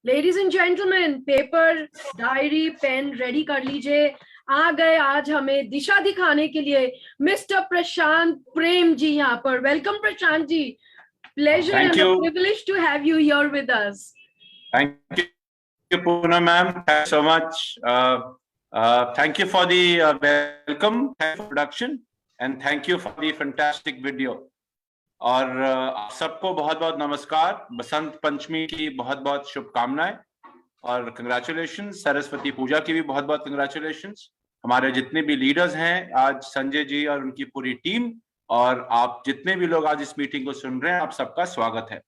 Ladies and gentleman, paper, diary, pen ready कर लीजिए। आ गए आज हमें दिशा दिखाने के लिए मिस्टर प्रशांत प्रेम जी यहाँ पर। Welcome Prashant ji, pleasure and privilege to have you here with us. Thank you Poonam ma'am, thank you so much. Thank you for the welcome, thank you production and thank you for the fantastic video. और आप सबको बहुत बहुत नमस्कार, बसंत पंचमी की बहुत बहुत शुभकामनाएं और कंग्रेचुलेशन। सरस्वती पूजा की भी बहुत बहुत कंग्रेचुलेशंस। हमारे जितने भी लीडर्स हैं आज, संजय जी और उनकी पूरी टीम, और आप जितने भी लोग आज इस मीटिंग को सुन रहे हैं, आप सबका स्वागत है।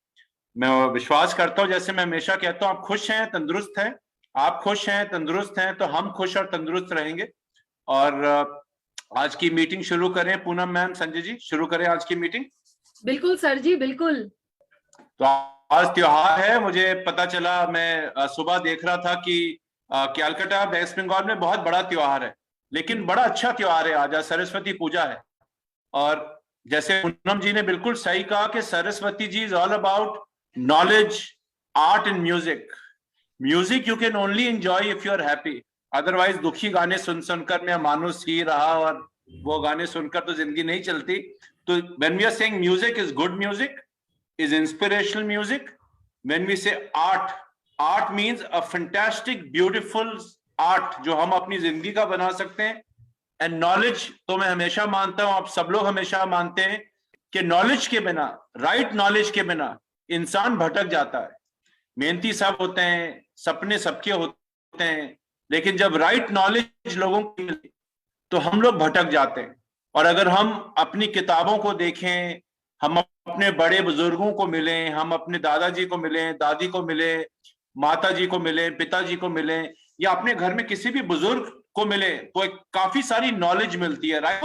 मैं विश्वास करता हूं, जैसे मैं हमेशा कहता हूं, आप खुश हैं, तंदुरुस्त हैं। आप खुश हैं, तंदुरुस्त हैं, तो हम खुश और तंदुरुस्त रहेंगे। और आज की मीटिंग शुरू करें। पूनम मैम, संजय जी, शुरू करें आज की मीटिंग। बिल्कुल सर जी, बिल्कुल। तो आज त्योहार है, मुझे पता चला, मैं सुबह देख रहा था कि कलकत्ता, वेस्ट बंगाल में बहुत बड़ा त्योहार है, लेकिन बड़ा अच्छा त्योहार है आज सरस्वती पूजा है। और जैसे पूनम जी ने बिल्कुल सही कहा कि Saraswati ji is all about knowledge, art and music. Music you can only enjoy if you are happy, otherwise दुखी गाने सुन सुनकर मैं मानुस ही रहा, और वो गाने सुनकर तो जिंदगी नहीं चलती। तो when we are saying music is good music, is inspirational music. When we say art, art means a fantastic, beautiful art जो हम अपनी जिंदगी का बना सकते हैं। And knowledge, तो मैं हमेशा मानता हूं, आप सब लोग हमेशा मानते हैं कि नॉलेज के बिना, राइट नॉलेज के बिना इंसान भटक जाता है। मेहनती सब होते हैं, सपने सबके होते हैं, लेकिन जब राइट नॉलेज लोगों को मिले तो हम लोग भटक जाते हैं। और अगर हम अपनी किताबों को देखें, हम अपने बड़े बुजुर्गों को मिलें, हम अपने दादाजी को मिलें, दादी को मिलें, माता जी को मिलें, पिताजी को मिलें, या अपने घर में किसी भी बुजुर्ग को मिले, तो एक काफी सारी नॉलेज मिलती है, राइट?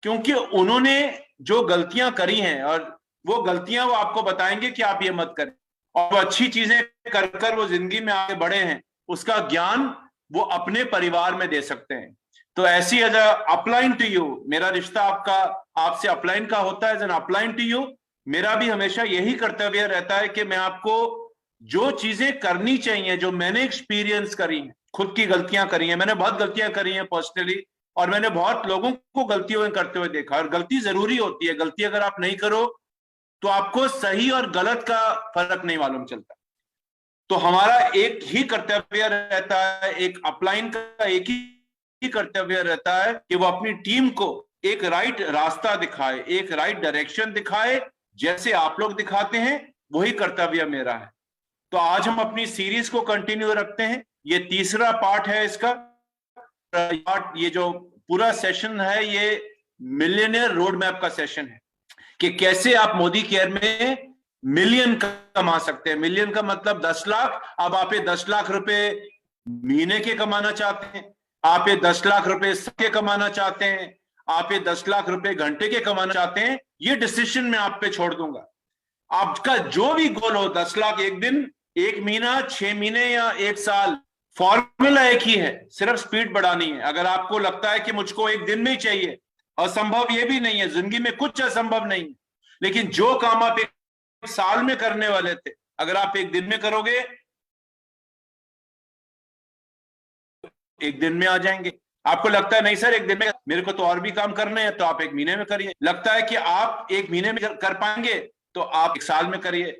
क्योंकि उन्होंने जो गलतियां करी हैं, और वो गलतियां वो आपको बताएंगे कि आप ये मत करें, और वो अच्छी चीजें कर कर वो जिंदगी में आगे बढ़े हैं, उसका ज्ञान वो अपने परिवार में दे सकते हैं। तो ऐसी एज अपलाइन टू यू, मेरा रिश्ता आपसे अपलाइन का होता है, as an upline to you. मेरा भी हमेशा यही कर्तव्य रहता है कि मैं आपको जो चीजें करनी चाहिए, जो मैंने एक्सपीरियंस करी है, खुद की गलतियां करी हैं, मैंने बहुत गलतियां करी हैं पर्सनली, और मैंने बहुत लोगों को गलतियों करते हुए देखा। और गलती जरूरी होती है, गलती अगर आप नहीं करो तो आपको सही और गलत का फर्क नहीं मालूम चलता। तो हमारा एक ही कर्तव्य रहता है, एक अपलाइन का एक ही कर्तव्य रहता है कि वो अपनी टीम को एक राइट रास्ता दिखाए, एक राइट डायरेक्शन दिखाए, जैसे आप लोग दिखाते हैं, वही कर्तव्य मेरा है। तो आज हम अपनी सीरीज को कंटिन्यू रखते हैं, ये तीसरा पार्ट है इसका। ये जो पूरा सेशन है, ये मिलियनियर रोड मैप का सेशन है कि कैसे आप मोदी केयर में मिलियन कमा सकते हैं। मिलियन का मतलब 10 लाख। अब आप ये 10 लाख रुपए महीने के कमाना चाहते हैं, आप ये 10 लाख रुपए के कमाना चाहते हैं, आप ये 10 लाख रुपए घंटे के कमाना चाहते हैं, ये डिसीजन मैं आप पे छोड़ दूंगा। आपका जो भी गोल हो, 10 लाख एक दिन, एक महीना, 6 महीने या 1 साल, फॉर्मूला एक ही है, सिर्फ स्पीड बढ़ानी है। अगर आपको लगता है कि मुझको एक दिन में ही चाहिए, असंभव ये भी नहीं है, जिंदगी में कुछ असंभव नहीं है, लेकिन जो काम आप एक साल में करने वाले थे, अगर आप एक दिन में करोगे, एक दिन में आ जाएंगे। आपको लगता है नहीं सर एक दिन में मेरे को तो और भी काम करने हैं, तो आप एक महीने में करिए। लगता है कि आप एक महीने में कर पाएंगे, तो आप 1 साल में करिए।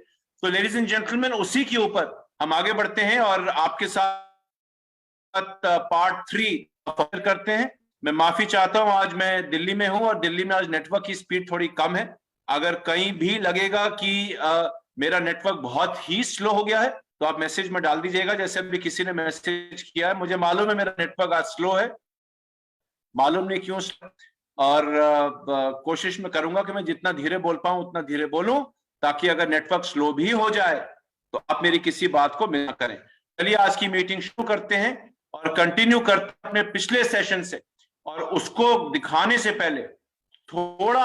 तो लेडीज एंड जेंटलमैन, उसी के ऊपर हम आगे बढ़ते हैं और आपके साथ पार्ट 3 करते हैं। मैं माफी चाहता हूं, आज मैं दिल्ली में हूं और दिल्ली में आज नेटवर्क की स्पीड थोड़ी कम है। अगर कहीं भी लगेगा कि मेरा नेटवर्क बहुत ही स्लो हो गया है, तो आप मैसेज में डाल दीजिएगा, जैसे अभी किसी ने मैसेज किया है। मुझे मालूम है मेरा नेटवर्क आज स्लो है, मालूम नहीं क्यों, और कोशिश में करूंगा कि मैं जितना धीरे बोल पाऊं उतना धीरे बोलूं, ताकि अगर नेटवर्क स्लो भी हो जाए तो आप मेरी किसी बात को मिस ना करें। चलिए आज की मीटिंग शुरू करते हैं और कंटिन्यू करते हैं अपने पिछले सेशन से। और उसको दिखाने से पहले थोड़ा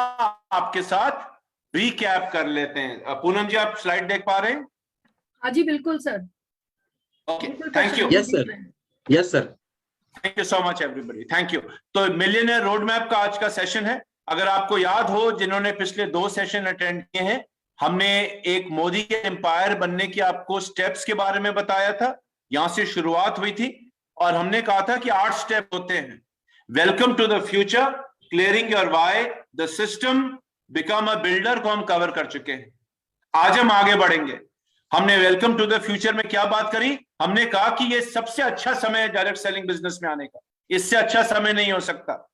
आपके साथ रिकैप कर लेते हैं। पूनम जी, आप स्लाइड देख पा रहे हैं? हाँ जी, बिल्कुल sir. Okay, thank you. Yes sir, yes sir. Thank you so much everybody, thank you. तो मिलियनियर रोड मैप का आज का सेशन है। अगर आपको याद हो, जिन्होंने पिछले 2 सेशन अटेंड किए हैं, हमने एक मोदी के एम्पायर बनने के आपको स्टेप्स के बारे में बताया था, यहां से शुरुआत हुई थी, और हमने कहा था कि 8 स्टेप होते हैं। Welcome to the future, clearing your why, the system, become a builder को हम कवर कर चुके हैं। आज हम आगे बढ़ेंगे। हमने वेलकम टू द फ्यूचर में क्या बात करी? हमने कहा कि ये सबसे अच्छा समय है डायरेक्ट सेलिंग बिजनेस में आने का, इससे अच्छा समय नहीं हो सकता।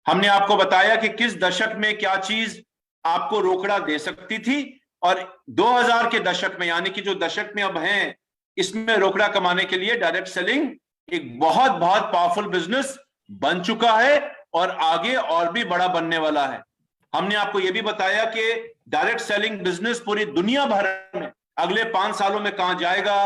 हमने आपको बताया कि किस दशक में क्या चीज आपको रोकड़ा दे सकती थी, और 2000 के दशक में, यानी कि जो दशक में अब हैं, इसमें रोकड़ा कमाने के लिए डायरेक्ट सेलिंग एक बहुत बहुत पावरफुल बिजनेस बन चुका है और आगे और भी बड़ा बनने वाला है। हमने आपको यह भी बताया कि डायरेक्ट सेलिंग बिजनेस पूरी दुनिया भर में अगले 5 सालों में कहां जाएगा,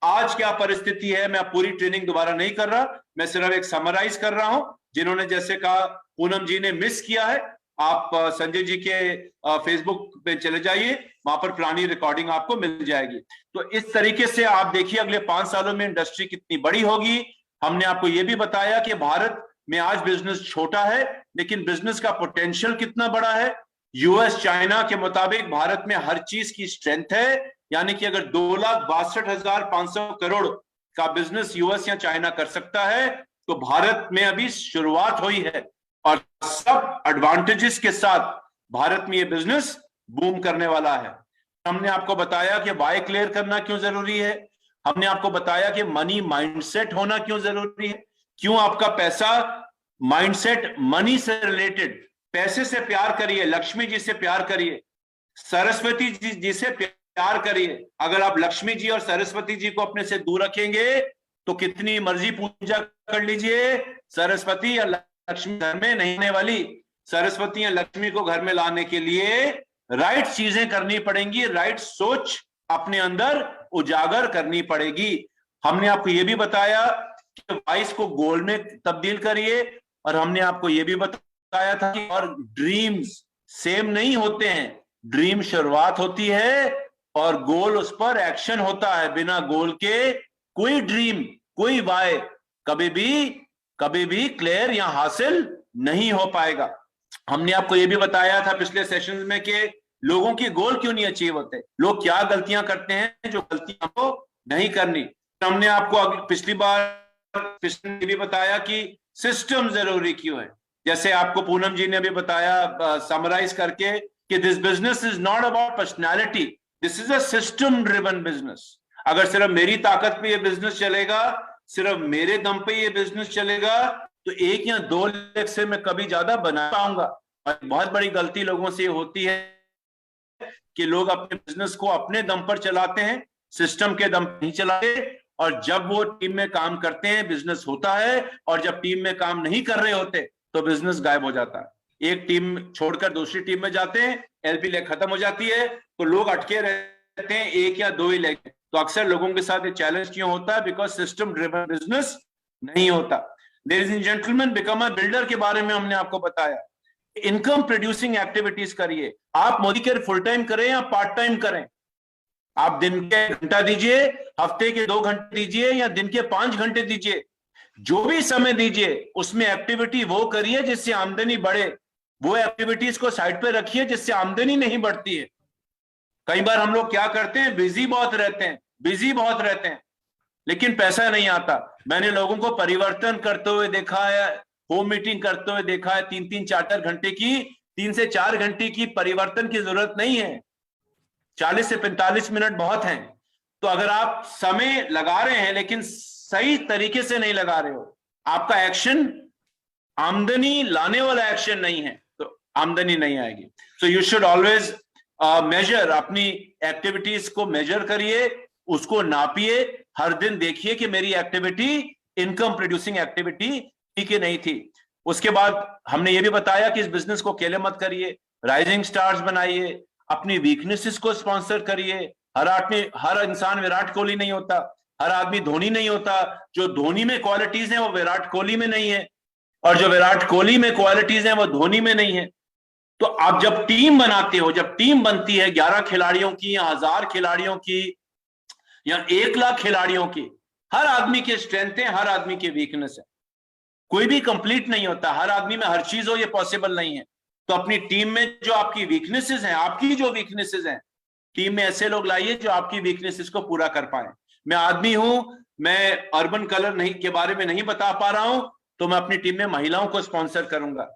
आज क्या परिस्थिति है। मैं पूरी ट्रेनिंग दोबारा नहीं कर रहा, मैं सिर्फ एक समराइज कर रहा हूं। जिन्होंने, जैसे कहा पूनम जी ने मिस किया है, आप संजय जी के फेसबुक पे चले जाइए, वहां पर पुरानी रिकॉर्डिंग आपको मिल जाएगी। तो इस तरीके से आप देखिए अगले 5 सालों में इंडस्ट्री कितनी बड़ी होगी। हमने आपको यह भी बताया कि भारत में आज बिजनेस छोटा है, लेकिन बिजनेस का पोटेंशियल कितना बड़ा है। यूएस चाइना के मुताबिक भारत में हर चीज की स्ट्रेंथ है, यानी कि अगर 2,62,500 करोड़ का बिजनेस यूएस या चाइना कर सकता है, तो भारत में अभी शुरुआत हुई है, और सब एडवांटेजेस के साथ भारत में ये बिजनेस बूम करने वाला है। हमने आपको बताया कि वाई क्लियर करना क्यों जरूरी है। हमने आपको बताया कि मनी माइंडसेट होना क्यों जरूरी है, क्यों आपका पैसा, माइंडसेट मनी से रिलेटेड। पैसे से प्यार करिए, लक्ष्मी जी से प्यार करिए, सरस्वती जी से प्यार करिए। अगर आप लक्ष्मी जी और सरस्वती जी को अपने से दूर रखेंगे तो कितनी मर्जी पूजा कर लीजिए, सरस्वती या लक्ष्मी घर में नहीं आने वाली। सरस्वती या लक्ष्मी को घर में लाने के लिए राइट चीजें करनी पड़ेंगी, राइट सोच अपने अंदर उजागर करनी पड़ेगी। हमने आपको यह भी बताया कि वाइस को गोल में तब्दील करिए, और हमने आपको यह भी बताया था कि और ड्रीम्स सेम नहीं होते हैं। ड्रीम शुरुआत होती है और गोल उस पर एक्शन होता है। बिना गोल के कोई ड्रीम, कोई वाई कभी भी क्लियर या हासिल नहीं हो पाएगा। हमने आपको यह भी बताया था पिछले सेशन में कि लोगों के गोल क्यों नहीं अचीव होते, लोग क्या गलतियां करते हैं जो गलतियां को नहीं करनी। हमने आपको पिछली भी बताया कि सिस्टम जरूरी क्यों है। जैसे आपको पूनम जी ने भी बताया समराइज करके कि this business is not about personality, this is a system driven business. अगर सिर्फ मेरी ताकत पे ये बिजनेस चलेगा, सिर्फ मेरे दम पे ये बिजनेस चलेगा, तो 1 या 2 लाख से मैं कभी ज्यादा बना पाऊंगा। और बहुत बड़ी गलती लोगों से होती है कि लोग अपने बिजनेस को अपने दम पर चलाते हैं, सिस्टम के दम नहीं चलाते, और जब वो टीम में काम करते हैं बिजनेस होता है, और जब टीम में काम नहीं कर रहे होते तो बिजनेस गायब हो जाता है। एक टीम छोड़कर दूसरी टीम में जाते हैं, एलपी लेग खत्म हो जाती है, तो लोग अटके रहते हैं 1 या 2 ही लेग। तो अक्सर लोगों के साथ ये चैलेंज क्यों होता है? बिकॉज सिस्टम ड्रिवन बिजनेस नहीं होता। Ladies and gentleman, become a builder के बारे में हमने आपको बताया। इनकम प्रोड्यूसिंग एक्टिविटीज करिए। आप मोदी केयर फुल टाइम करें या पार्ट टाइम करें, आप दिन के 1 घंटा दीजिए, हफ्ते के 2 घंटे दीजिए, या दिन के 5 घंटे दीजिए, जो भी समय दीजिए उसमें एक्टिविटी वो करिए जिससे आमदनी बढ़े। वो एक्टिविटीज को साइड पे रखिए जिससे आमदनी नहीं बढ़ती है। कई बार हम लोग क्या करते हैं, बिजी बहुत रहते हैं, लेकिन पैसा नहीं आता। मैंने लोगों को परिवर्तन करते हुए देखा है, होम मीटिंग करते हुए देखा है, 3-3, 4-4 घंटे की, 3 से 4 घंटे की परिवर्तन की जरूरत नहीं है, 40 से 45 मिनट बहुत हैं। तो अगर आप समय लगा रहे हैं लेकिन सही तरीके से नहीं लगा रहे हो, आपका एक्शन आमदनी लाने वाला एक्शन नहीं है, तो आमदनी नहीं आएगी। So you should always major, अपनी एक्टिविटीज को मेजर करिए, उसको नापिए, हर दिन देखिए कि मेरी एक्टिविटी इनकम प्रोड्यूसिंग एक्टिविटी थी कि नहीं थी। उसके बाद हमने ये भी बताया कि इस बिजनेस को अकेले मत करिए, राइजिंग स्टार्स बनाइए, अपनी वीकनेसेस को स्पॉन्सर करिए। हर इंसान विराट कोहली नहीं होता, हर आदमी धोनी नहीं होता। जो धोनी में क्वालिटीज हैं वो विराट कोहली में नहीं है, और जो विराट कोहली में क्वालिटीज हैं वो धोनी में नहीं है। तो आप जब टीम बनाते हो, जब टीम बनती है 11 खिलाड़ियों की या 1000 खिलाड़ियों की या 1 लाख खिलाड़ियों की, हर आदमी के स्ट्रेंथ है, हर आदमी के वीकनेस है, कोई भी कंप्लीट नहीं होता, हर आदमी में हर चीज हो ये पॉसिबल नहीं है। तो अपनी टीम में जो आपकी वीकनेसेस हैं, आपकी जो वीकनेसेस हैं टीम में ऐसे लोग लाइए जो आपकी वीकनेसेस को पूरा कर पाए। मैं आदमी हूं, मैं अर्बन कलर नहीं के बारे में नहीं बता पा रहा हूं, तो मैं अपनी टीम में महिलाओं को स्पॉन्सर करूंगा।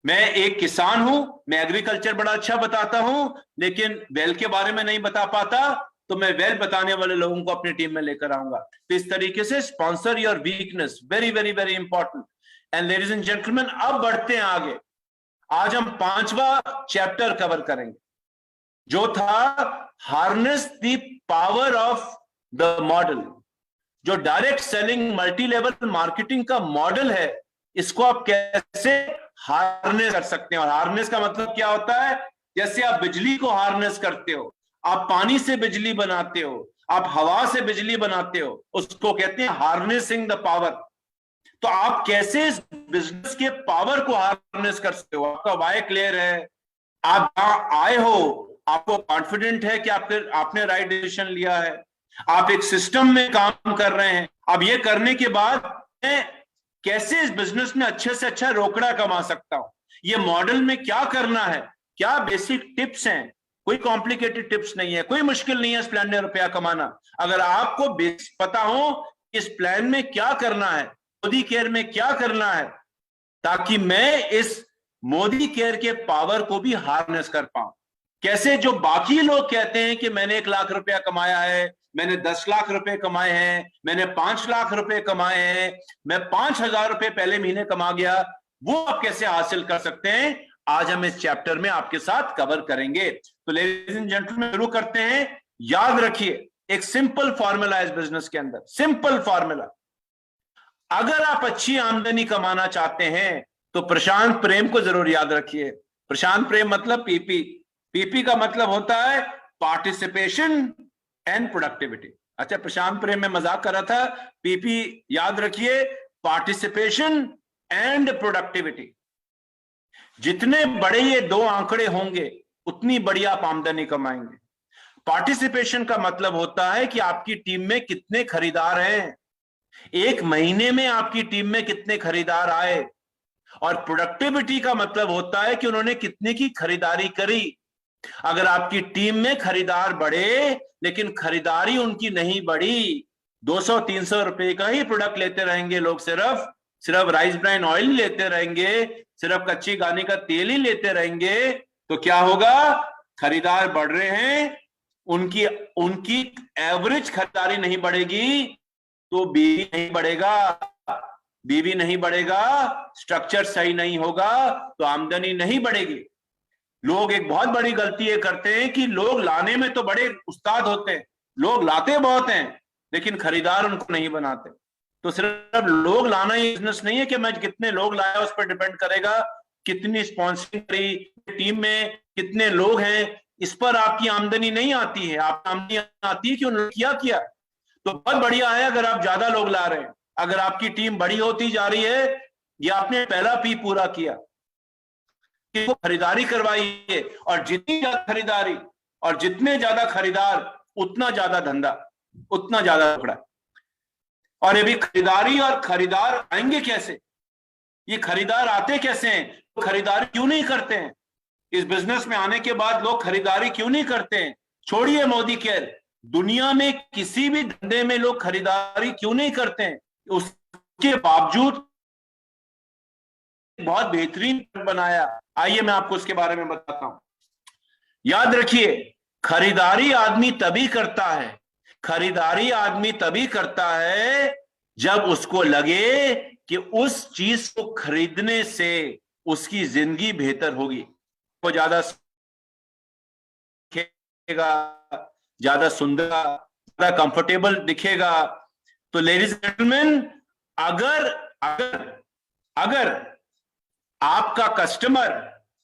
मैं एक किसान हूं, मैं एग्रीकल्चर बड़ा अच्छा बताता हूं, लेकिन वेल के बारे में नहीं बता पाता, तो मैं वेल बताने वाले लोगों को अपनी टीम में लेकर आऊंगा। तो इस तरीके से sponsor your weakness, very very very important. And ladies and gentleman, अब बढ़ते हैं आगे। आज हम 5वां चैप्टर कवर करेंगे, जो था harness the power of the model. जो direct selling multi level marketing का मॉडल है, इसको आप कैसे हार्नेस कर सकते हैं। और हार्नेस का मतलब क्या होता है? जैसे आप बिजली को हार्नेस करते हो, आप पानी से बिजली बनाते हो, आप हवा से बिजली बनाते हो, उसको कहते हैं हार्नेसिंग द पावर। तो आप कैसे इस बिजनेस के पावर को हार्नेस कर सकते हो? आपका वाई क्लियर है? आप जहां आए हो, आपको कॉन्फिडेंट है कि आपने राइट डिसीजन लिया है, आप एक सिस्टम में काम कर रहे हैं। अब ये करने के बाद मैं कैसे इस बिजनेस में अच्छे से अच्छा रोकड़ा कमा सकता हूं, ये मॉडल में क्या करना है, क्या बेसिक टिप्स हैं। कोई कॉम्प्लिकेटेड टिप्स नहीं है, कोई मुश्किल नहीं है इस प्लान में रुपया कमाना। अगर आपको पता हो इस प्लान में क्या करना है, मोदी केयर में क्या करना है, ताकि मैं इस मोदी केयर के पावर को भी हार्नेस कर पाऊं। कैसे जो बाकी लोग कहते हैं कि मैंने 1 लाख रुपया कमाया है, मैंने 10 लाख रुपए कमाए हैं, मैंने 5 लाख रुपए कमाए हैं, मैं 5,000 रुपए पहले महीने कमा गया, वो आप कैसे हासिल कर सकते हैं, आज हम इस चैप्टर में आपके साथ कवर करेंगे। तो लेडीज एंड जेंटलमैन, शुरू करते हैं। याद रखिए, एक सिंपल फॉर्मूला है इस बिजनेस के अंदर, सिंपल फॉर्मूला। अगर आप अच्छी आमदनी कमाना चाहते हैं तो प्रशांत प्रेम को जरूर याद रखिए। प्रशांत प्रेम मतलब पीपी। पीपी का मतलब होता है पार्टिसिपेशन एंड प्रोडक्टिविटी। अच्छा, प्रशांत प्रेम में मजाक कर रहा था, पीपी याद रखिए, पार्टिसिपेशन एंड प्रोडक्टिविटी। जितने बड़े ये 2 आंकड़े होंगे, उतनी बड़ी आप आमदनी कमाएंगे। पार्टिसिपेशन का मतलब होता है कि आपकी टीम में कितने खरीदार हैं, एक महीने में आपकी टीम में कितने खरीदार आए। और प्रोडक्टिविटी का मतलब होता है कि उन्होंने कितने की खरीदारी करी। अगर आपकी टीम में खरीदार बढ़े लेकिन खरीदारी उनकी नहीं बढ़ी, 200-300 रुपए का ही प्रोडक्ट लेते रहेंगे लोग, सिर्फ राइस ब्राइन ऑयल लेते रहेंगे, सिर्फ कच्ची घानी का तेल ही लेते रहेंगे, तो क्या होगा? खरीदार बढ़ रहे हैं, उनकी एवरेज खरीदारी नहीं बढ़ेगी, तो बीवी नहीं बढ़ेगा, बीवी नहीं बढ़ेगा, स्ट्रक्चर सही नहीं होगा, तो आमदनी नहीं बढ़ेगी। लोग एक बहुत बड़ी गलती ये करते हैं कि लोग लाने में तो बड़े उस्ताद होते हैं, लोग लाते बहुत हैं, लेकिन खरीदार उनको नहीं बनाते। तो सिर्फ लोग लाना ही बिजनेस नहीं है कि मैं कितने लोग लाया उस पर डिपेंड करेगा, कितनी स्पॉन्सरिंग करी, टीम में कितने लोग हैं, इस पर आपकी आमदनी नहीं आती है। आपकी आमदनी आती है कि उन्होंने किया। तो बहुत बढ़िया है अगर आप ज्यादा लोग ला रहे हैं, अगर आपकी टीम बड़ी होती जा रही है, या आपने पहला पी पूरा किया कि वो खरीदारी करवाइए, और जितनी ज्यादा खरीदारी और जितने ज्यादा खरीदार, उतना ज्यादा धंधा, उतना ज्यादा टुकड़ा। और ये भी खरीदारी और खरीदार आएंगे कैसे, ये खरीदार आते कैसे हैं, तो खरीदारी क्यों नहीं करते हैं? इस बिजनेस में आने के बाद लोग खरीदारी क्यों नहीं करते हैं? छोड़िए मोदी केयर, दुनिया में किसी भी धंधे में लोग खरीदारी क्यों नहीं करते हैं? उसके बावजूद बहुत बेहतरीन बनाया। आइए मैं आपको उसके बारे में बताता हूं। याद रखिए, खरीदारी आदमी तभी करता है, खरीदारी आदमी तभी करता है जब उसको लगे कि उस चीज को खरीदने से उसकी जिंदगी बेहतर होगी, वो ज्यादा दिखेगा, ज्यादा सुंदर, ज्यादा कंफर्टेबल दिखेगा। तो लेडीज एंड जेंटलमैन, अगर अगर अगर आपका कस्टमर,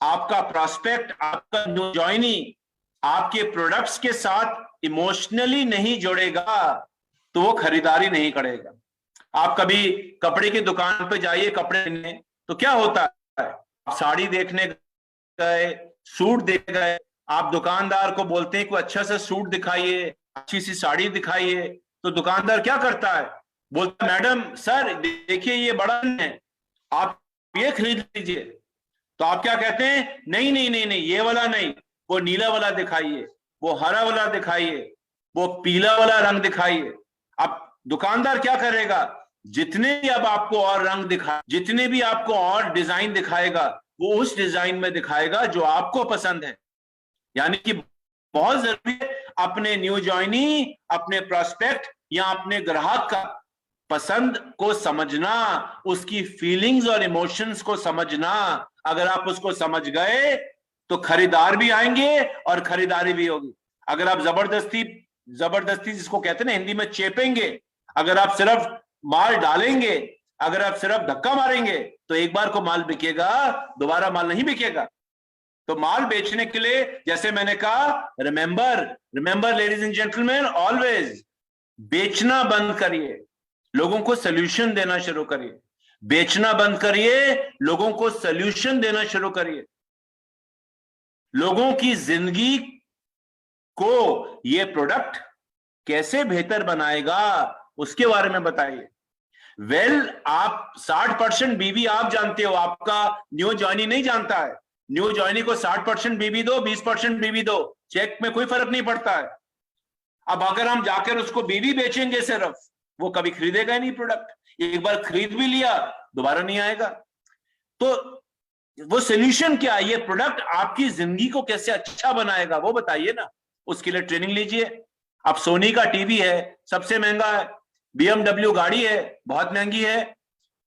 आपका प्रोस्पेक्ट, आपका न्यू जॉइनी आपके प्रोडक्ट्स के साथ इमोशनली नहीं जुड़ेगा, तो वो खरीदारी नहीं करेगा। आप कभी कपड़े की दुकान पे जाइए कपड़े लेने, तो क्या होता है, आप साड़ी देखने गए, सूट देख गए, आप दुकानदार को बोलते हैं कोई अच्छा सा सूट दिखाइए, अच्छी सी साड़ी दिखाइए, तो दुकानदार क्या करता है, बोलता है मैडम सर देखिए ये बड़ा है, आप ये खरीद लीजिए। तो आप क्या कहते हैं, नहीं नहीं नहीं नहीं, ये वाला नहीं, वो नीला वाला दिखाइए, वो हरा वाला दिखाइए, वो पीला वाला रंग दिखाइए। अब दुकानदार क्या करेगा, जितने भी अब आपको और रंग दिखा, जितने भी आपको और डिजाइन दिखाएगा, वो उस डिजाइन में दिखाएगा जो आपको पसंद है। यानी कि बहुत जरूरी है अपने न्यू जॉइनी, अपने प्रोस्पेक्ट या अपने ग्राहक का पसंद को समझना, उसकी फीलिंग्स और इमोशंस को समझना। अगर आप उसको समझ गए तो खरीदार भी आएंगे और खरीदारी भी होगी। अगर आप जबरदस्ती जबरदस्ती जिसको कहते हैं ना हिंदी में चेपेंगे, अगर आप सिर्फ माल डालेंगे, अगर आप सिर्फ धक्का मारेंगे, तो एक बार को माल बिकेगा, दोबारा माल नहीं बिकेगा। तो माल बेचने के लिए, जैसे मैंने कहा, remember ladies and gentleman, always बेचना बंद करिए, लोगों को सोल्यूशन देना शुरू करिए। बेचना बंद करिए, लोगों को सोल्यूशन देना शुरू करिए। लोगों की जिंदगी को ये प्रोडक्ट कैसे बेहतर बनाएगा, उसके बारे में बताइए। आप 60% बीवी आप जानते हो, आपका न्यू जॉइनी नहीं जानता है। न्यू जॉइनी को 60% बीवी दो, 20% बीवी दो, चेक में कोई फर्क नहीं पड़ता है। अब अगर हम जाकर उसको बीवी बेचेंगे सिर्फ, वो कभी खरीदेगा ही नहीं प्रोडक्ट। एक बार खरीद भी लिया, दोबारा नहीं आएगा। तो वो सोल्यूशन क्या है, ये प्रोडक्ट आपकी जिंदगी को कैसे अच्छा बनाएगा, वो बताइए ना। उसके लिए ट्रेनिंग लीजिए। अब सोनी का टीवी है, सबसे महंगा है। BMW गाड़ी है, बहुत महंगी है।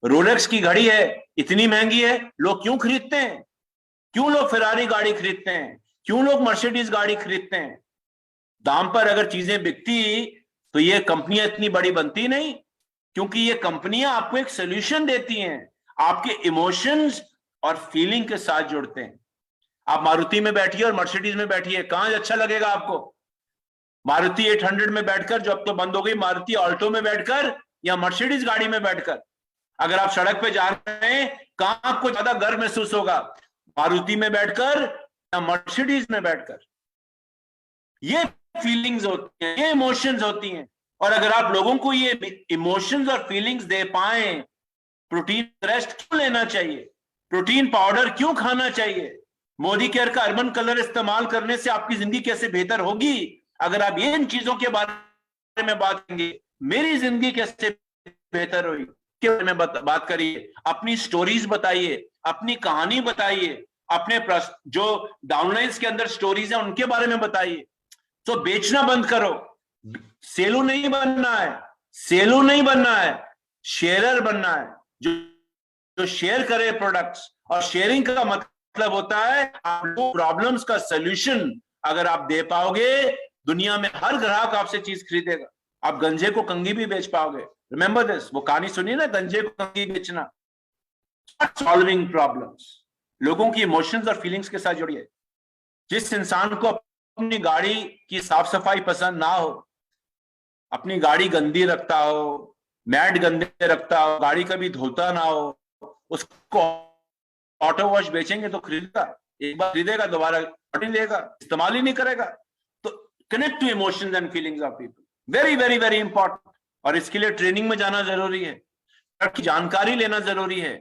रोलेक्स की घड़ी है, इतनी महंगी है। लोग क्यों खरीदते हैं? क्यों लोग फेरारी गाड़ी खरीदते हैं? क्यों लोग मर्सिडीज गाड़ी खरीदते हैं? दाम पर अगर चीजें बिकती तो ये कंपनियां इतनी बड़ी बनती नहीं, क्योंकि ये कंपनियां आपको एक सोल्यूशन देती हैं, आपके इमोशंस और फीलिंग के साथ जुड़ते हैं। आप मारुति में बैठिए और मर्सिडीज में बैठिए, कहां अच्छा लगेगा आपको? मारुति 800 में बैठकर, जो अब तो बंद हो गई, मारुति ऑल्टो में बैठकर, या मर्सिडीज गाड़ी में बैठकर? अगर आप सड़क पे जा रहे हैं, कहां आपको ज्यादा गर्व महसूस होगा, मारुति में बैठकर या मर्सिडीज में बैठकर? ये फीलिंग्स होती हैं, ये इमोशंस होती हैं। और अगर आप लोगों को ये इमोशंस और फीलिंग्स दे पाए, प्रोटीन रेस्ट क्यों लेना चाहिए, प्रोटीन पाउडर क्यों खाना चाहिए, मोदी केयर का अर्बन कलर इस्तेमाल करने से आपकी जिंदगी कैसे बेहतर होगी, अगर आप ये इन चीजों के बारे में बात करेंगे, मेरी जिंदगी कैसे बेहतर हुई के बारे में बात करिए। अपनी स्टोरीज बताइए, अपनी कहानी बताइए, अपने जो डाउनलाइंस के अंदर स्टोरीज हैं उनके बारे में बताइए। तो बेचना बंद करो। सेलू नहीं बनना है, सेलू नहीं बनना है, शेयरर बनना है, जो शेयर करे प्रोडक्ट्स। और शेयरिंग का मतलब होता है आपको प्रॉब्लम्स का सॉल्यूशन अगर आप दे पाओगे, दुनिया में हर ग्राहक आपसे चीज खरीदेगा। आप गंजे को कंघी भी बेच पाओगे। रिमेंबर दिस, वो कहानी सुनिए ना, गंजे को कंघी बेचना। सॉल्विंग प्रॉब्लम्स, लोगों की इमोशंस और फीलिंग्स के साथ जुड़िए। जिस इंसान को अपनी गाड़ी की साफ सफाई पसंद ना हो, अपनी गाड़ी गंदी रखता हो, मैट गंदे रखता हो, गाड़ी कभी धोता ना हो, उसको ऑटो वॉश बेचेंगे तो खरीदेगा, एक बार खरीदेगा, दोबारा नहीं लेगा, इस्तेमाल ही नहीं करेगा। तो connect to emotions and feelings of people, very very very important. और इसके लिए ट्रेनिंग में जाना जरूरी है, जानकारी लेना जरूरी है,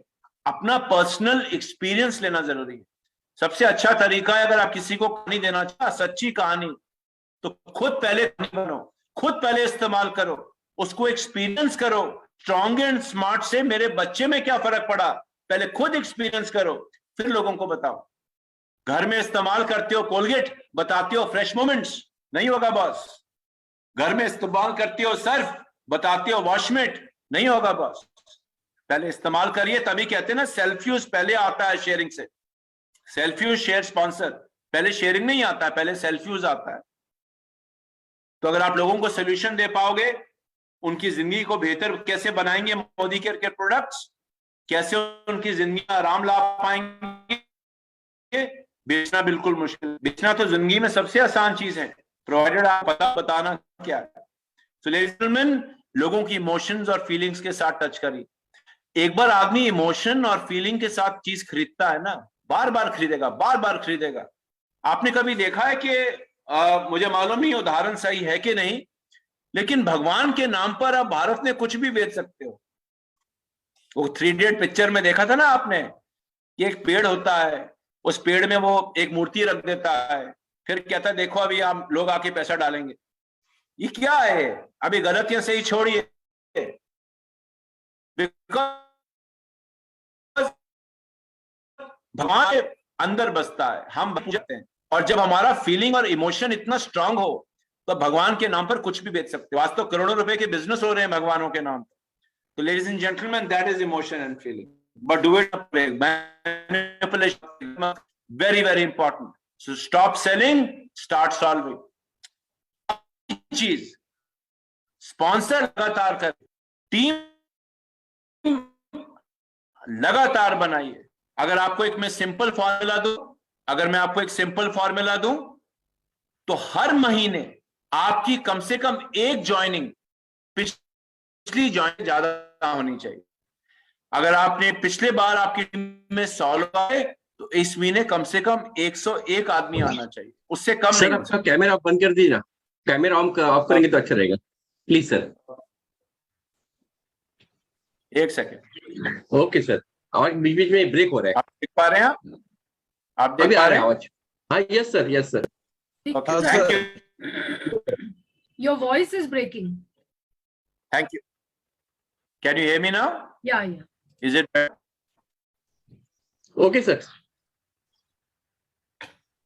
अपना पर्सनल एक्सपीरियंस लेना जरूरी है। सबसे अच्छा तरीका है, अगर आप किसी को कहानी देना चाहते, सच्ची कहानी, तो खुद पहले बनो, खुद पहले इस्तेमाल करो, उसको एक्सपीरियंस करो। स्ट्रॉन्ग एंड स्मार्ट से मेरे बच्चे में क्या फर्क पड़ा, पहले खुद एक्सपीरियंस करो, फिर लोगों को बताओ। घर में इस्तेमाल करते हो कोलगेट, बताते हो फ्रेश मोमेंट्स, नहीं होगा बॉस। घर में इस्तेमाल करते हो सर्फ, बताते हो वॉशमेट, नहीं होगा बॉस। पहले इस्तेमाल करिए, तभी कहते हैं ना सेल्फ यूज पहले आता है शेयरिंग से। सेल्फ यूज शेयर स्पॉन्सर, पहले शेयरिंग नहीं आता है, पहले सेल्फ यूज आता है। तो अगर आप लोगों को सोल्यूशन दे पाओगे, उनकी जिंदगी को बेहतर कैसे बनाएंगे मोदी केयर के प्रोडक्ट्स, कैसे उनकी जिंदगी में आराम ला पाएंगे, बेचना बिल्कुल मुश्किल। बेचना तो जिंदगी में सबसे आसान चीज है, प्रोवाइडेड आप पता बताना क्या है। सो लेडीज एंड जेंटलमैन, लोगों की इमोशंस और फीलिंग्स के साथ टच करिए। एक बार आदमी इमोशन और फीलिंग के साथ चीज खरीदता है ना, बार बार खरीदेगा, बार बार खरीदेगा। आपने कभी देखा है कि मुझे मालूम नहीं उदाहरण सही है कि नहीं, लेकिन भगवान के नाम पर आप भारत में कुछ भी बेच सकते हो। वो 3 इडियट पिक्चर में देखा था ना आपने कि एक पेड़ होता है, उस पेड़ में वो एक मूर्ति रख देता है, फिर कहता है देखो अभी आप लोग आके पैसा डालेंगे। ये क्या है? अभी गलतियां सही छोड़िए, बिकॉज भगवान अंदर बसता है, हम जाते हैं, और जब हमारा फीलिंग और इमोशन इतना स्ट्रांग हो तो भगवान के नाम पर कुछ भी बेच सकते हो। आज तो करोड़ों रुपए के बिजनेस हो रहे हैं भगवानों के नाम पर। तो ladies and gentleman, that is emotion and feeling, but do it manipulation, very very important. So stop selling, start solving. चीज स्पॉन्सर लगातार कर, टीम लगातार बनाइए। अगर आपको एक मैं सिंपल फॉर्मूला दूं, अगर मैं आपको एक सिंपल फॉर्मूला दूं, तो हर महीने आपकी कम से कम एक ज्वाइनिंग पिछली ज्वाइनिंग ज्यादा होनी चाहिए। अगर आपने पिछले बार आपकी टीम में 100 लोग आए तो इस महीने कम से कम 101 आदमी आना चाहिए, उससे कम सर नहीं। आपका कैमरा ऑफ बंद कर दीजिए ना, कैमरा ऑफ करेंगे तो अच्छा रहेगा प्लीज सर। एक सेकेंड। ओके सर, आवाज बीच बीच में ब्रेक हो रहा है। आप देख पा रहे हैं? आप देख अभी पा आ रहे रहा है हैं? आवाज। हाँ yes sir, yes sir. Okay, thank you. Your voice is breaking. Thank you. Can you hear me now? Yeah, yeah. Is it better? Okay sir.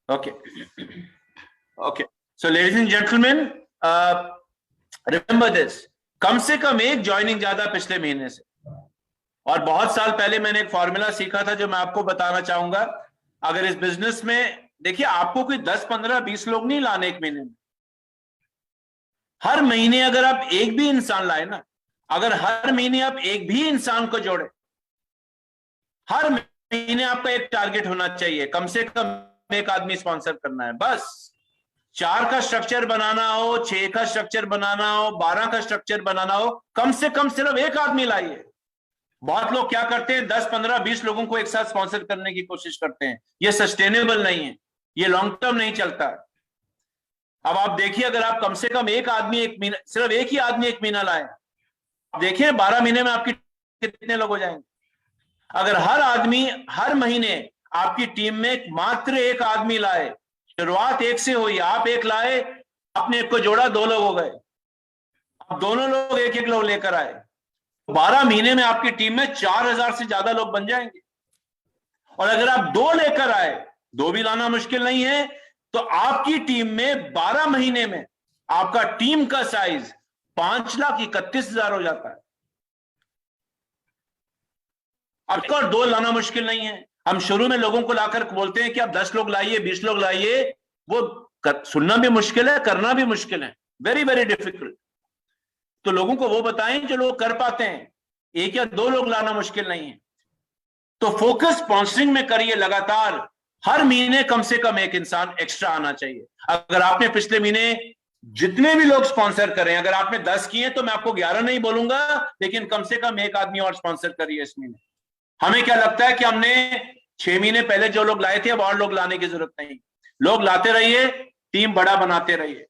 Okay. Okay. So, ladies and gentlemen, remember this. कम से कम एक joining ज्यादा पिछले महीने से। और बहुत साल पहले मैंने एक फॉर्मूला सीखा था जो मैं आपको बताना चाहूंगा। अगर इस बिजनेस में देखिए, आपको कोई 10, 15, 20 लोग नहीं लाने एक महीने में। हर महीने अगर आप एक भी इंसान लाए ना, अगर हर महीने आप एक भी इंसान को जोड़े, हर महीने आपका एक टारगेट होना चाहिए, कम से कम एक आदमी स्पॉन्सर करना है। बस 4 का स्ट्रक्चर बनाना हो, 6 का स्ट्रक्चर बनाना हो, 12 का स्ट्रक्चर बनाना हो, कम से कम सिर्फ एक आदमी लाइए। बहुत लोग क्या करते हैं, 10, 15, 20 लोगों को एक साथ स्पॉन्सर करने की कोशिश करते हैं। ये सस्टेनेबल नहीं है, ये लॉन्ग टर्म नहीं चलता है। अब आप देखिए, अगर आप कम से कम एक आदमी एक महीना, सिर्फ एक ही आदमी एक महीना लाए, देखिए 12 महीने में आपकी कितने लोग हो जाएंगे। अगर हर आदमी हर महीने आपकी टीम में मात्र एक आदमी लाए, शुरुआत एक से हुई, आप एक लाए, आपने एक को जोड़ा, 2 लोग हो गए, अब दोनों लोग एक एक लोग लेकर आए, 12 महीने में आपकी टीम में 4000 से ज्यादा लोग बन जाएंगे। और अगर आप 2 लेकर आए, 2 भी लाना मुश्किल नहीं है, तो आपकी टीम में 12 महीने में आपका टीम का साइज 5,31,000 हो जाता है। आपको 2 लाना मुश्किल नहीं है। हम शुरू में लोगों को लाकर बोलते हैं कि आप 10 लोग लाइए, 20 लोग लाइए, वो सुनना भी मुश्किल है, करना भी मुश्किल है, वेरी वेरी डिफिकल्ट। तो लोगों को वो बताएं जो लोग कर पाते हैं। 1 या 2 लोग लाना मुश्किल नहीं है। तो फोकस स्पॉन्सरिंग में करिए लगातार। हर महीने कम से कम एक इंसान एक्स्ट्रा आना चाहिए। अगर आपने पिछले महीने जितने भी लोग स्पॉन्सर करें, अगर आपने 10 किए तो मैं आपको 11 नहीं बोलूंगा, लेकिन कम से कम एक आदमी और स्पॉन्सर करिए इस महीने। हमें क्या लगता है कि हमने 6 महीने पहले जो लोग लाए थे अब और लोग लाने की जरूरत नहीं। लोग लाते रहिए, टीम बड़ा बनाते रहिए।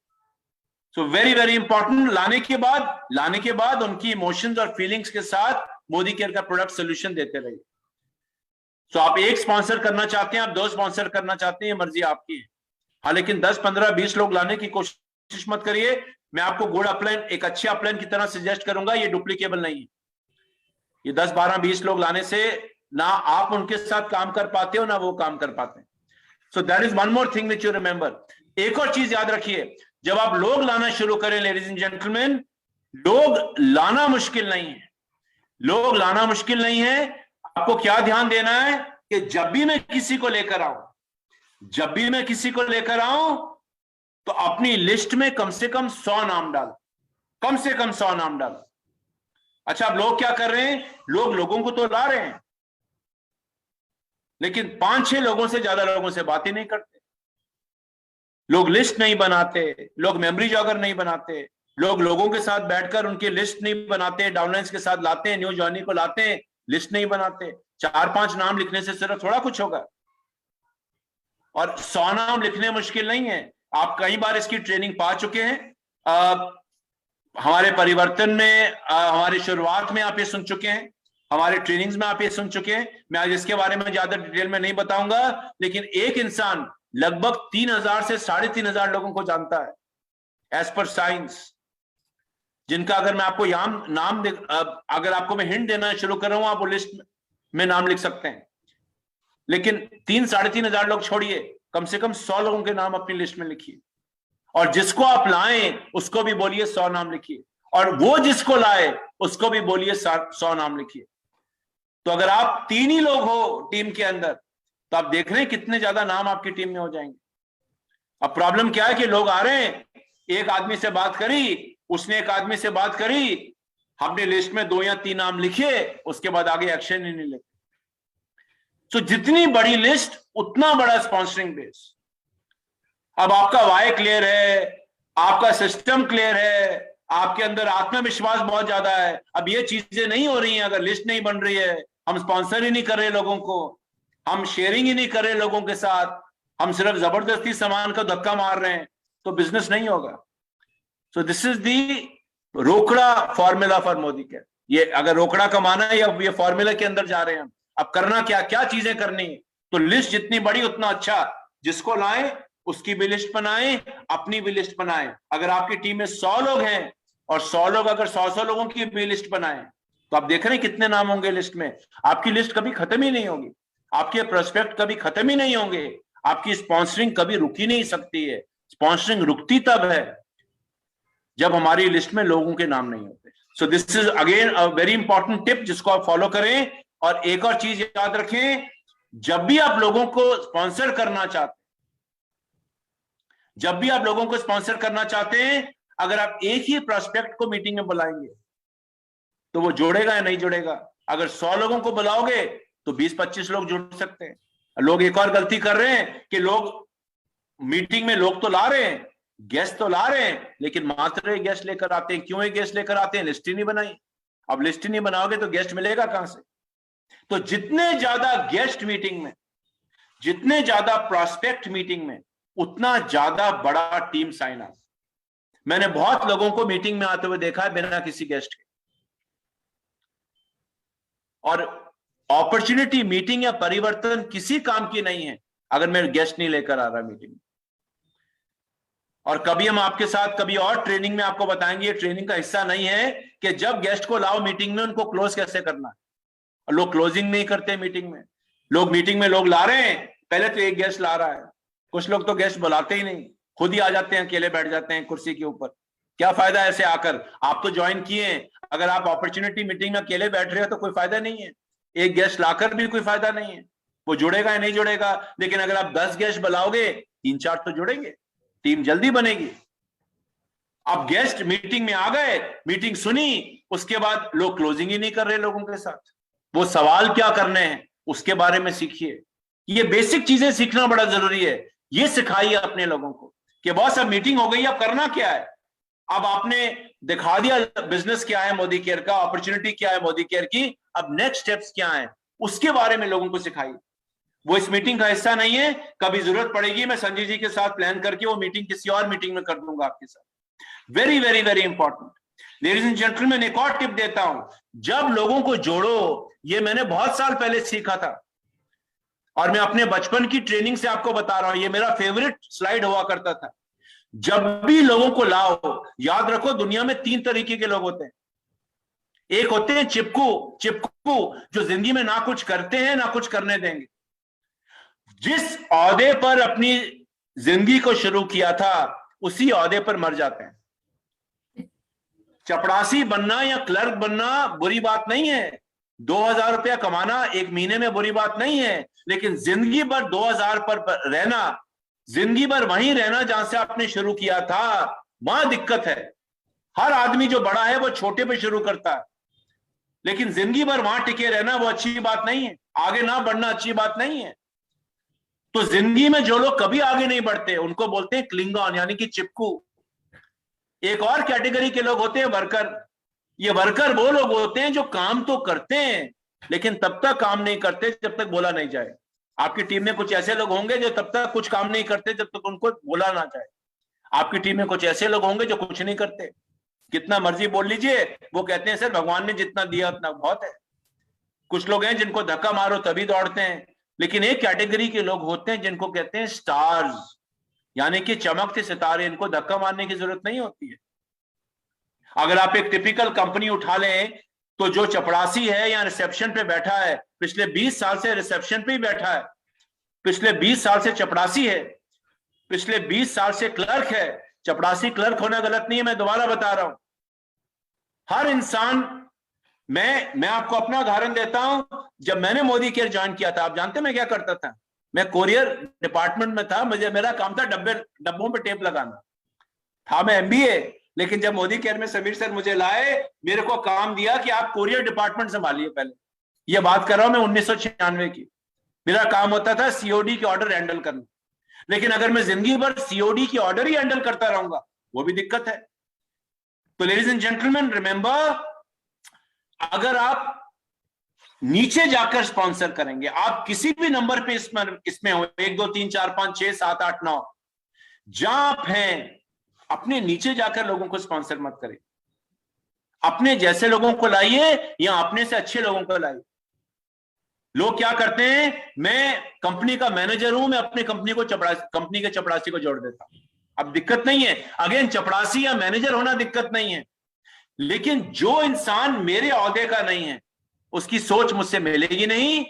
So very very important. लाने के बाद उनकी इमोशंस और फीलिंग्स के साथ मोदी केयर का प्रोडक्ट सोल्यूशन देते रहिए। तो आप एक स्पॉन्सर करना चाहते हैं, आप 2 स्पॉन्सर करना चाहते हैं, मर्जी आपकी है। हाँ, लेकिन 10, 15, 20 लोग लाने की कोशिश मत करिए। मैं आपको गुड अपलाइन, एक अच्छे अपलाइन की तरह सजेस्ट करूंगा, ये डुप्लीकेबल नहीं है। ये 10, 12, 20 लोग लाने से ना आप उनके साथ काम कर पाते हो, ना वो काम कर पाते हैं। So that is one more thing which you remember. एक और चीज याद रखिए, जब आप लोग लाना शुरू करें, लेडीज एंड जेंटलमैन, लोग लाना मुश्किल नहीं है। लोग लाना मुश्किल नहीं है। आपको क्या ध्यान देना है कि जब भी मैं किसी को लेकर आऊं, तो अपनी लिस्ट में कम से कम 100 नाम डाल, कम से कम 100 नाम डाल। अच्छा, अब लोग क्या कर रहे हैं, लोगों को तो ला रहे हैं, लेकिन 5-6 लोगों से ज्यादा लोगों से बात ही नहीं करते। लोग लिस्ट नहीं बनाते, लोग मेमोरी जॉगर नहीं बनाते, लोगों के साथ बैठकर उनकी लिस्ट नहीं बनाते, डाउनलाइंस के साथ लाते हैं, न्यू जॉइनी को लाते हैं, लिस्ट नहीं बनाते। 4-5 नाम लिखने से सिर्फ थोड़ा कुछ होगा, और 100 नाम लिखने मुश्किल नहीं है। आप कई बार इसकी ट्रेनिंग पा चुके हैं। हमारे परिवर्तन में, हमारी शुरुआत में आप ये सुन चुके हैं, हमारे ट्रेनिंग्स में आप ये सुन चुके हैं। मैं आज इसके बारे में ज्यादा डिटेल में नहीं बताऊंगा, लेकिन एक इंसान लगभग 3000 से 3500 लोगों को जानता है एज पर साइंस, जिनका अगर मैं आपको नाम अगर आपको मैं हिंट देना शुरू कर रहा हूं, आप वो लिस्ट में नाम लिख सकते हैं। लेकिन 3-3.5 लोग छोड़िए, कम से कम 100 लोगों के नाम अपनी लिस्ट में लिखिए, और जिसको आप लाएं उसको भी बोलिए 100 नाम लिखिए, और वो जिसको लाए उसको भी बोलिए 100 नाम लिखिए। तो अगर आप 3 ही लोग हो टीम के अंदर, तो आप देख रहे हैं कितने ज्यादा नाम आपकी टीम में हो जाएंगे। अब प्रॉब्लम क्या है कि लोग आ रहे हैं, एक आदमी से बात करी, उसने एक आदमी से बात करी, अपनी लिस्ट में 2 या 3 नाम लिखे, उसके बाद आगे एक्शन ही नहीं लेते। तो जितनी बड़ी लिस्ट उतना बड़ा स्पॉन्सरिंग बेस। अब आपका वाई क्लियर है, आपका सिस्टम क्लियर है, आपके अंदर आत्मविश्वास बहुत ज्यादा है। अब ये चीजें नहीं हो रही हैं, अगर लिस्ट नहीं बन रही है, हम स्पॉन्सर ही नहीं कर रहे लोगों को, हम शेयरिंग ही नहीं कर रहे लोगों के साथ, हम सिर्फ जबरदस्ती सामान का धक्का मार रहे हैं, तो बिजनेस नहीं होगा। सो दिस इज दी रोकड़ा फॉर्मूला फॉर मोदी केयर। ये अगर रोकड़ा कमाना है या ये फॉर्मूला के अंदर जा रहे हैं हम, अब करना क्या क्या चीजें करनी है। तो लिस्ट जितनी बड़ी उतना अच्छा, जिसको लाएं उसकी भी लिस्ट बनाएं, अपनी भी लिस्ट बनाएं। अगर आपकी टीम में 100 लोग हैं और 100 लोग अगर 100 लोगों की भी लिस्ट बनाएं, तो आप देख रहे हैं कितने नाम होंगे लिस्ट में। आपकी लिस्ट कभी खत्म ही नहीं होगी, आपके प्रोस्पेक्ट कभी खत्म ही नहीं होंगे, आपकी स्पॉन्सरिंग कभी रुक ही नहीं सकती है। स्पॉन्सरिंग रुकती तब है जब हमारी लिस्ट में लोगों के नाम नहीं होते। So this is again a very important tip जिसको आप फॉलो करें। और एक और चीज याद रखें, जब भी आप लोगों को स्पॉन्सर करना चाहते हैं, जब भी आप लोगों को स्पॉन्सर करना चाहते हैं, अगर आप एक ही प्रोस्पेक्ट को मीटिंग में बुलाएंगे तो वो जुड़ेगा या नहीं जुड़ेगा। अगर 100 लोगों को बुलाओगे तो 20-25 लोग जुड़ सकते हैं। लोग एक और गलती कर रहे हैं कि लोग मीटिंग में लोग तो ला रहे हैं, गेस्ट तो ला रहे हैं, लेकिन मात्र एक गेस्ट लेकर आते हैं। क्यों एक गेस्ट लेकर आते हैं? लिस्ट ही नहीं बनाई। अब लिस्ट ही नहीं बनाओगे तो गेस्ट मिलेगा कहां से? तो जितने ज्यादा गेस्ट मीटिंग में, जितने ज्यादा प्रोस्पेक्ट मीटिंग में, उतना ज्यादा बड़ा टीम साइन अप। मैंने बहुत लोगों को मीटिंग में आते हुए देखा है बिना किसी गेस्ट के। और अपॉर्चुनिटी मीटिंग या परिवर्तन किसी काम की नहीं है अगर मैं गेस्ट नहीं लेकर आ रहा मीटिंग में। और कभी हम आपके साथ कभी और ट्रेनिंग में आपको बताएंगे, ये ट्रेनिंग का हिस्सा नहीं है कि जब गेस्ट को लाओ मीटिंग में उनको क्लोज कैसे करना है। और लोग क्लोजिंग नहीं करते मीटिंग में। लोग मीटिंग में लोग ला रहे हैं, पहले तो एक गेस्ट ला रहा है, कुछ लोग तो गेस्ट बुलाते ही नहीं, खुद ही आ जाते हैं, अकेले बैठ जाते हैं कुर्सी के ऊपर। क्या फायदा ऐसे आकर? आप तो ज्वाइन किए हैं, अगर आप अपॉर्चुनिटी मीटिंग में अकेले बैठ रहे हो तो कोई फायदा नहीं है। एक गेस्ट लाकर भी कोई फायदा नहीं है, वो जुड़ेगा या नहीं जुड़ेगा। लेकिन अगर आप 10 गेस्ट बुलाओगे, 3-4 तो जुड़ेंगे, टीम जल्दी बनेगी। अब गेस्ट मीटिंग में आ गए, मीटिंग सुनी, उसके बाद लोग क्लोजिंग ही नहीं कर रहे लोगों के साथ। वो सवाल क्या करने हैं उसके बारे में सीखिए। ये बेसिक चीजें सीखना बड़ा जरूरी है। ये सिखाइए अपने लोगों को कि बॉस अब मीटिंग हो गई, अब करना क्या है। अब आपने दिखा दिया बिजनेस क्या है मोदी केयर का, अपॉर्चुनिटी क्या है मोदी केयर की, अब नेक्स्ट स्टेप्स क्या है उसके बारे में लोगों को सिखाइए। वो इस मीटिंग का हिस्सा नहीं है, कभी जरूरत पड़ेगी मैं संजय जी के साथ प्लान करके वो मीटिंग किसी और मीटिंग में कर दूंगा आपके साथ। Very very very important. Ladies and gentleman, एक और टिप देता हूं, जब लोगों को जोड़ो, ये मैंने बहुत साल पहले सीखा था और मैं अपने बचपन की ट्रेनिंग से आपको बता रहा हूं, ये मेरा फेवरेट स्लाइड हुआ करता था। जब भी लोगों को लाओ, याद रखो दुनिया में 3 तरीके के लोग होते हैं। एक होते हैं चिपकू, चिपकू जो जिंदगी में ना कुछ करते हैं ना कुछ करने देंगे। जिस ओहदे पर अपनी जिंदगी को शुरू किया था उसी ओहदे पर मर जाते हैं। चपरासी बनना या क्लर्क बनना बुरी बात नहीं है, 2000 रुपया कमाना एक महीने में बुरी बात नहीं है, लेकिन जिंदगी भर 2000 पर रहना, जिंदगी भर वहीं रहना जहां से आपने शुरू किया था, वहां दिक्कत है। हर आदमी जो बड़ा है वो छोटे पे शुरू करता है, लेकिन जिंदगी भर वहां टिके रहना वो अच्छी बात नहीं है, आगे ना बढ़ना अच्छी बात नहीं है। तो जिंदगी में जो लोग कभी आगे नहीं बढ़ते उनको बोलते हैं क्लिंगॉन, यानी कि चिपकू। एक और कैटेगरी के लोग होते हैं वर्कर। ये वर्कर वो लोग होते हैं जो काम तो करते हैं लेकिन तब तक काम नहीं करते जब तक बोला नहीं जाए। आपकी टीम में कुछ ऐसे लोग होंगे जो तब तक कुछ काम नहीं करते जब तक उनको बोला ना जाए। आपकी टीम में कुछ ऐसे लोग होंगे जो कुछ नहीं करते, कितना मर्जी बोल लीजिए, वो कहते हैं सर भगवान ने जितना दिया उतना बहुत है। कुछ लोग हैं जिनको धक्का मारो तभी दौड़ते हैं, लेकिन एक कैटेगरी के लोग होते हैं जिनको कहते हैं स्टार्स, यानी कि चमकते सितारे, इनको धक्का मारने की जरूरत नहीं होती है। अगर आप एक टिपिकल कंपनी उठा लें तो जो चपरासी है या रिसेप्शन पे बैठा है, पिछले 20 साल से रिसेप्शन पे ही बैठा है, पिछले 20 साल से चपरासी है, पिछले 20 साल से क्लर्क है। चपरासी क्लर्क होना गलत नहीं है, मैं दोबारा बता रहा हूं। हर इंसान, मैं आपको अपना उदाहरण देता हूं। जब मैंने मोदी केयर ज्वाइन किया था, आप जानते मैं क्या करता था? मैं कोरियर डिपार्टमेंट में था, मेरा काम था डब्बों पे टेप लगाना था। मैं एमबीए, लेकिन जब मोदी केयर में समीर सर मुझे लाए, मेरे को काम दिया कि आप कोरियर डिपार्टमेंट संभालिए। पहले ये बात कर रहा हूं मैं 1996 की। मेरा काम होता था सीओडी के ऑर्डर हैंडल करना, लेकिन अगर मैं जिंदगी भर सीओडी की ऑर्डर ही हैंडल करता रहूंगा, वो भी दिक्कत है। तो लेडीज एंड जेंटलमैन, रिमेंबर, अगर आप नीचे जाकर स्पॉन्सर करेंगे, आप किसी भी नंबर पे इसमें हो, 1 2 3 4 5 6 7 8 9, जहां आप हैं, अपने नीचे जाकर लोगों को स्पॉन्सर मत करें। अपने जैसे लोगों को लाइए या अपने से अच्छे लोगों को लाइए। लोग क्या करते हैं, मैं कंपनी का मैनेजर हूं, मैं अपनी कंपनी के चपरासी को जोड़ देता हूं। अब दिक्कत नहीं है, अगेन चपरासी या मैनेजर होना दिक्कत नहीं है, लेकिन जो इंसान मेरे ओहदे का नहीं है, उसकी सोच मुझसे मिलेगी नहीं,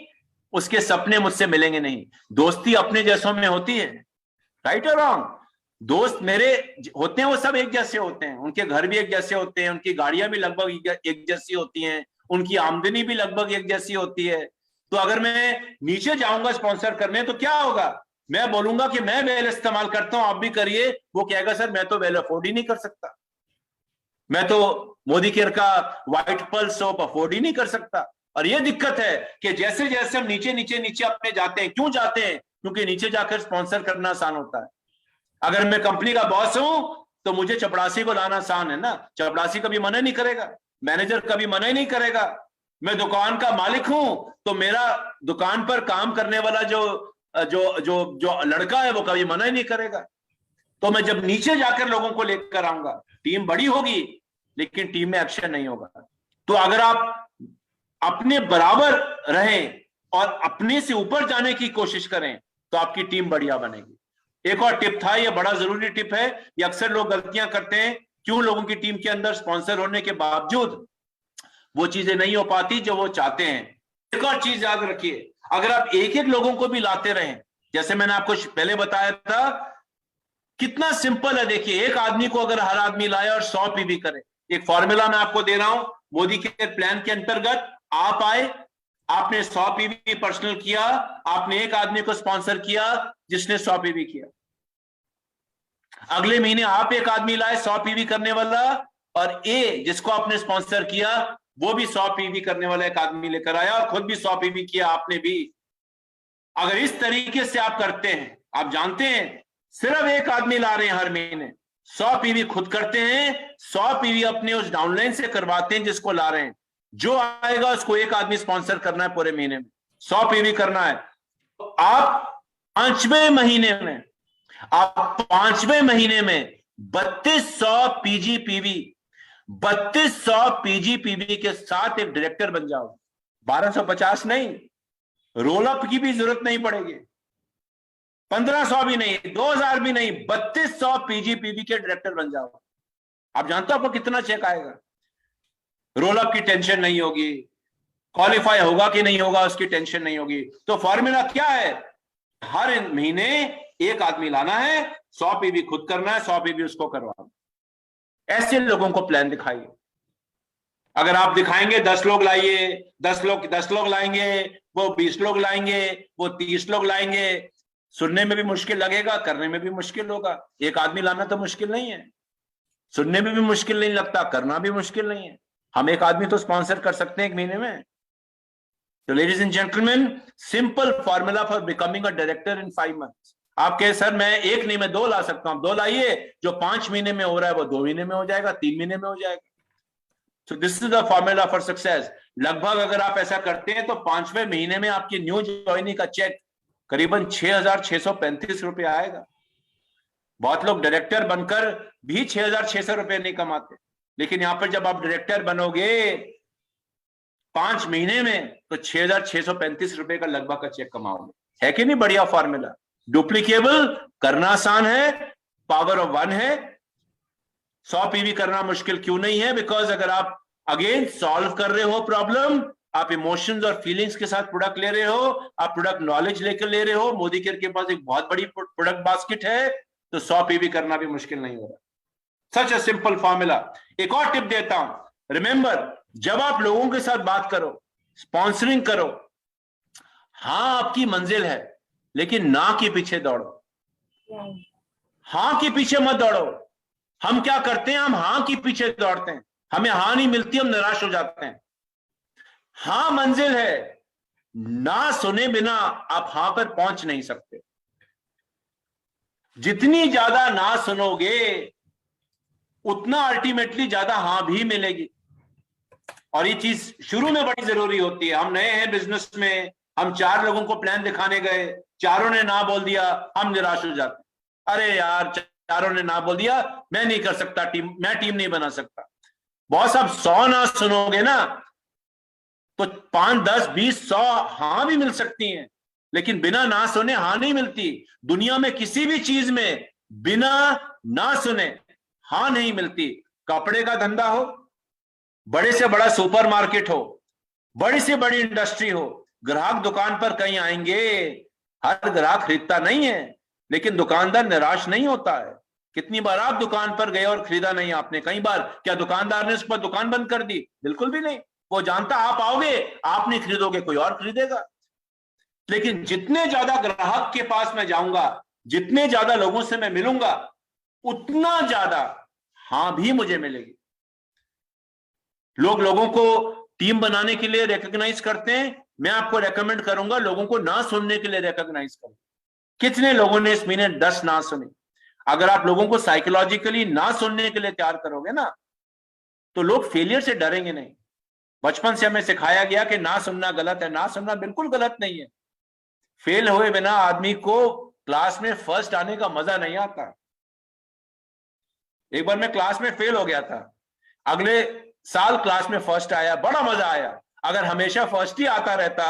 उसके सपने मुझसे मिलेंगे नहीं। दोस्ती अपने जैसों में होती है, राइट और रॉन्ग? दोस्त मेरे होते हैं, वो सब एक जैसे होते हैं, उनके घर भी एक जैसे होते हैं, उनकी गाड़ियां भी लगभग एक जैसी होती हैं, उनकी आमदनी भी लगभग एक जैसी होती है। तो अगर मैं नीचे जाऊंगा स्पॉन्सर करने, तो क्या होगा? मैं बोलूंगा कि मैं वेल इस्तेमाल करता हूं, आप भी करिए। वो कहेगा सर मैं तो वेल अफोर्ड ही नहीं कर सकता, मैं तो मोदी केयर का व्हाइट पर्ल सोप अफोर्ड ही नहीं कर सकता। और ये दिक्कत है कि जैसे जैसे हम नीचे नीचे नीचे अपने जाते हैं, क्यों जाते हैं? क्योंकि नीचे जाकर स्पॉन्सर करना आसान होता है। अगर मैं कंपनी का बॉस हूं तो मुझे चपरासी को लाना आसान है ना, चपरासी कभी मना नहीं करेगा, मैनेजर कभी मना ही नहीं करेगा। मैं दुकान का मालिक हूं तो मेरा दुकान पर काम करने वाला जो जो जो जो लड़का है वो कभी मना ही नहीं करेगा। तो मैं जब नीचे जाकर लोगों को लेकर आऊंगा, टीम बड़ी होगी लेकिन टीम में एक्शन नहीं होगा। तो अगर आप अपने बराबर रहें और अपने से ऊपर जाने की कोशिश करें तो आपकी टीम बढ़िया बनेगी। एक और टिप था, ये बड़ा जरूरी टिप है, ये अक्सर लोग गलतियां करते हैं। क्यों लोगों की टीम के अंदर स्पॉन्सर होने के बावजूद वो चीजें नहीं हो पाती जो वो चाहते हैं। एक और चीज याद रखिए, अगर आप एक एक लोगों को भी लाते रहें, जैसे मैंने आपको पहले बताया था, कितना सिंपल है। देखिए, एक आदमी को अगर हर आदमी लाए और 100 पीवी करे, एक फॉर्मूला मैं आपको दे रहा हूं, मोदी के प्लान के अंतर्गत आप आए, आपने 100 पीवी पर्सनल किया, आपने एक आदमी को स्पॉन्सर किया जिसने 100 पीवी किया। अगले महीने आप एक आदमी लाए 100 पीवी करने वाला, और ए जिसको आपने स्पॉन्सर किया वो भी 100 पीवी करने वाला एक आदमी लेकर आया और खुद भी 100 पीवी किया आपने भी। अगर इस तरीके से आप करते हैं, आप जानते हैं सिर्फ एक आदमी ला रहे हैं हर महीने, 100 पीवी खुद करते हैं, 100 पीवी अपने उस डाउनलाइन से करवाते हैं जिसको ला रहे हैं। जो आएगा उसको एक आदमी स्पॉन्सर करना है पूरे महीने में, 100 पीवी करना है। आप पांचवें महीने में 3200 पीजीपीवी 3200 पीजीपीवी के साथ एक डायरेक्टर बन जाओ। 1250 नहीं, रोल अप की भी जरूरत नहीं पड़ेगी, 1500 भी नहीं, 2000 भी नहीं, 3200 पीजीपीवी के डायरेक्टर बन जाओ। आप जानते हो आपको कितना चेक आएगा? रोल अप की टेंशन नहीं होगी, क्वालिफाई होगा कि नहीं होगा उसकी टेंशन नहीं होगी। तो फॉर्मूला क्या है? हर महीने एक आदमी लाना है, 100 पीवी खुद करना है, 100 पीवी उसको करवाना। ऐसे लोगों को प्लान दिखाइए। अगर आप दिखाएंगे 10 लोग लाइए, 10 लोग लाएंगे, वो 20 लोग लाएंगे, वो 30 लोग लाएंगे, सुनने में भी मुश्किल लगेगा, करने में भी मुश्किल होगा। एक आदमी लाना तो मुश्किल नहीं है, सुनने में भी मुश्किल नहीं लगता, करना भी मुश्किल नहीं है। हम एक आदमी तो स्पॉन्सर कर सकते हैं एक महीने में। तो ladies and gentleman, simple formula for becoming a director in 5 months. आप कहे सर मैं एक नहीं, मैं 2 ला सकता हूं, 2 लाइए। जो 5 महीने में हो रहा है वो 2 महीने में हो जाएगा, 3 महीने में हो जाएगा। So this is the formula for success. लगभग अगर आप ऐसा करते हैं तो 5वें महीने में आपकी न्यू ज्वाइनिंग का चेक करीबन 6,635 रुपए आएगा। बहुत लोग डायरेक्टर बनकर भी 6,600 रुपए नहीं कमाते, लेकिन यहां पर जब आप डायरेक्टर बनोगे 5 महीने में तो 6,635 रुपए का लगभग का चेक कमाओगे। है कि नहीं बढ़िया फॉर्मूला? डुप्लीकेबल, करना आसान है, पावर ऑफ 1 है। 100 पीवी करना मुश्किल क्यों नहीं है? बिकॉज अगर आप अगेन सॉल्व कर रहे हो प्रॉब्लम, आप इमोशंस और फीलिंग्स के साथ प्रोडक्ट ले रहे हो, आप प्रोडक्ट नॉलेज लेकर ले रहे हो, मोदी केयर के पास एक बहुत बड़ी प्रोडक्ट बास्केट है, तो 100 पीवी करना भी मुश्किल नहीं हो रहा। सच अ सिंपल फॉर्मूला। एक और टिप देता हूं, रिमेंबर, जब आप लोगों के साथ बात करो, स्पॉन्सरिंग करो, हां आपकी मंजिल है, लेकिन ना के पीछे दौड़ो, हां के पीछे मत दौड़ो। हम क्या करते हैं? हम हां के पीछे दौड़ते हैं, हमें हां नहीं मिलती, हम निराश हो जाते हैं। हां मंजिल है, ना सुने बिना आप हां पर पहुंच नहीं सकते। जितनी ज्यादा ना सुनोगे उतना अल्टीमेटली ज्यादा हां भी मिलेगी। और ये चीज शुरू में बड़ी जरूरी होती है। हम नए हैं बिजनेस में, हम 4 लोगों को प्लान दिखाने गए, चारों ने ना बोल दिया, हम निराश हो जाते हैं। अरे यार, चारों ने ना बोल दिया, मैं नहीं कर सकता टीम, मैं टीम नहीं बना सकता। बॉस, आप 100 ना सुनोगे ना तो 5, 10, 20, 100 हां भी मिल सकती हैं, लेकिन बिना ना सुने हां नहीं मिलती। दुनिया में किसी भी चीज में बिना ना सुने हां नहीं मिलती। कपड़े का धंधा हो, बड़े से बड़ा सुपरमार्केट हो, बड़ी से बड़ी इंडस्ट्री हो, ग्राहक दुकान पर कहीं आएंगे, हर ग्राहक खरीदता नहीं है, लेकिन दुकानदार निराश नहीं होता है। कितनी बार आप दुकान पर गए और खरीदा नहीं आपने? कई बार। क्या दुकानदार ने उस पर दुकान बंद कर दी? बिल्कुल भी नहीं। वो जानता आप आओगे, आप नहीं खरीदोगे, कोई और खरीदेगा। लेकिन जितने ज्यादा ग्राहक के पास मैं जाऊंगा, जितने ज्यादा लोगों से मैं मिलूंगा, उतना ज्यादा हां भी मुझे मिलेगी। लोगों को टीम बनाने के लिए रिकॉग्नाइज करते हैं, मैं आपको रेकमेंड करूंगा लोगों को ना सुनने के लिए रिकॉग्नाइज करें। कितने लोगों ने इस महीने 10 ना सुने? अगर आप लोगों को साइकोलॉजिकली ना सुनने के लिए तैयार करोगे ना, तो लोग फेलियर से डरेंगे नहीं। बचपन से हमें सिखाया गया कि ना सुनना गलत है। ना सुनना बिल्कुल गलत नहीं है। फेल हुए बिना आदमी को क्लास में फर्स्ट आने का मजा नहीं आता। एक बार मैं क्लास में फेल हो गया था, अगले साल क्लास में फर्स्ट आया, बड़ा मजा आया। अगर हमेशा फर्स्ट ही आता रहता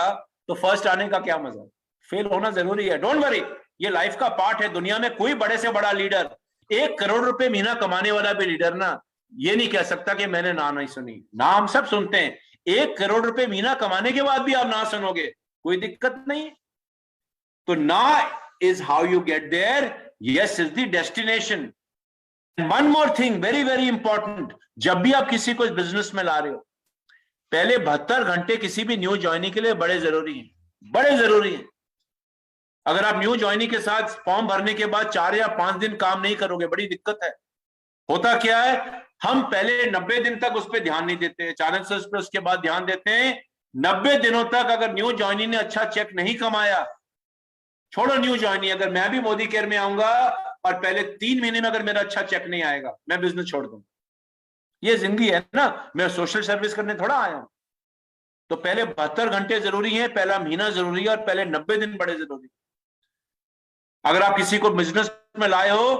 तो फर्स्ट आने का क्या मजा? फेल होना जरूरी है, डोंट वरी, ये लाइफ का पार्ट है। दुनिया में कोई बड़े से बड़ा लीडर, 1 करोड़ रुपए महीना कमाने वाला भी लीडर ना, ये नहीं कह सकता कि मैंने ना नहीं सुनी। ना हम सब सुनते हैं। 1 करोड़ रुपए महीना कमाने के बाद भी आप ना सुनोगे, कोई दिक्कत नहीं। तो ना is how you get there, yes is the destination. One more thing, very very important, जब भी आप किसी को इस बिजनेस में ला रहे हो, पहले 72 घंटे किसी भी न्यू ज्वाइनी के लिए बड़े जरूरी हैं, बड़े जरूरी हैं। अगर आप न्यू ज्वाइनी के साथ फॉर्म भरने के बाद 4 या 5 दिन काम नहीं करोगे, बड़ी दिक्कत है। होता क्या है, हम पहले 90 दिन तक उस पर ध्यान नहीं देते, अचानक से उस पर उसके बाद ध्यान देते हैं। 90 दिनों तक अगर न्यू ज्वाइनी ने अच्छा चेक नहीं कमाया, छोड़ो न्यू ज्वाइनी, अगर मैं भी मोदी केयर में आऊंगा और पहले 3 महीने में अगर मेरा अच्छा चेक नहीं आएगा, मैं बिजनेस छोड़ दूंगा। ये जिंदगी है ना, मैं सोशल सर्विस करने थोड़ा आया हूं। तो पहले 72 घंटे जरूरी है, पहला महीना जरूरी है, और पहले 90 दिन बड़े जरूरी। अगर आप किसी को बिजनेस में लाए हो,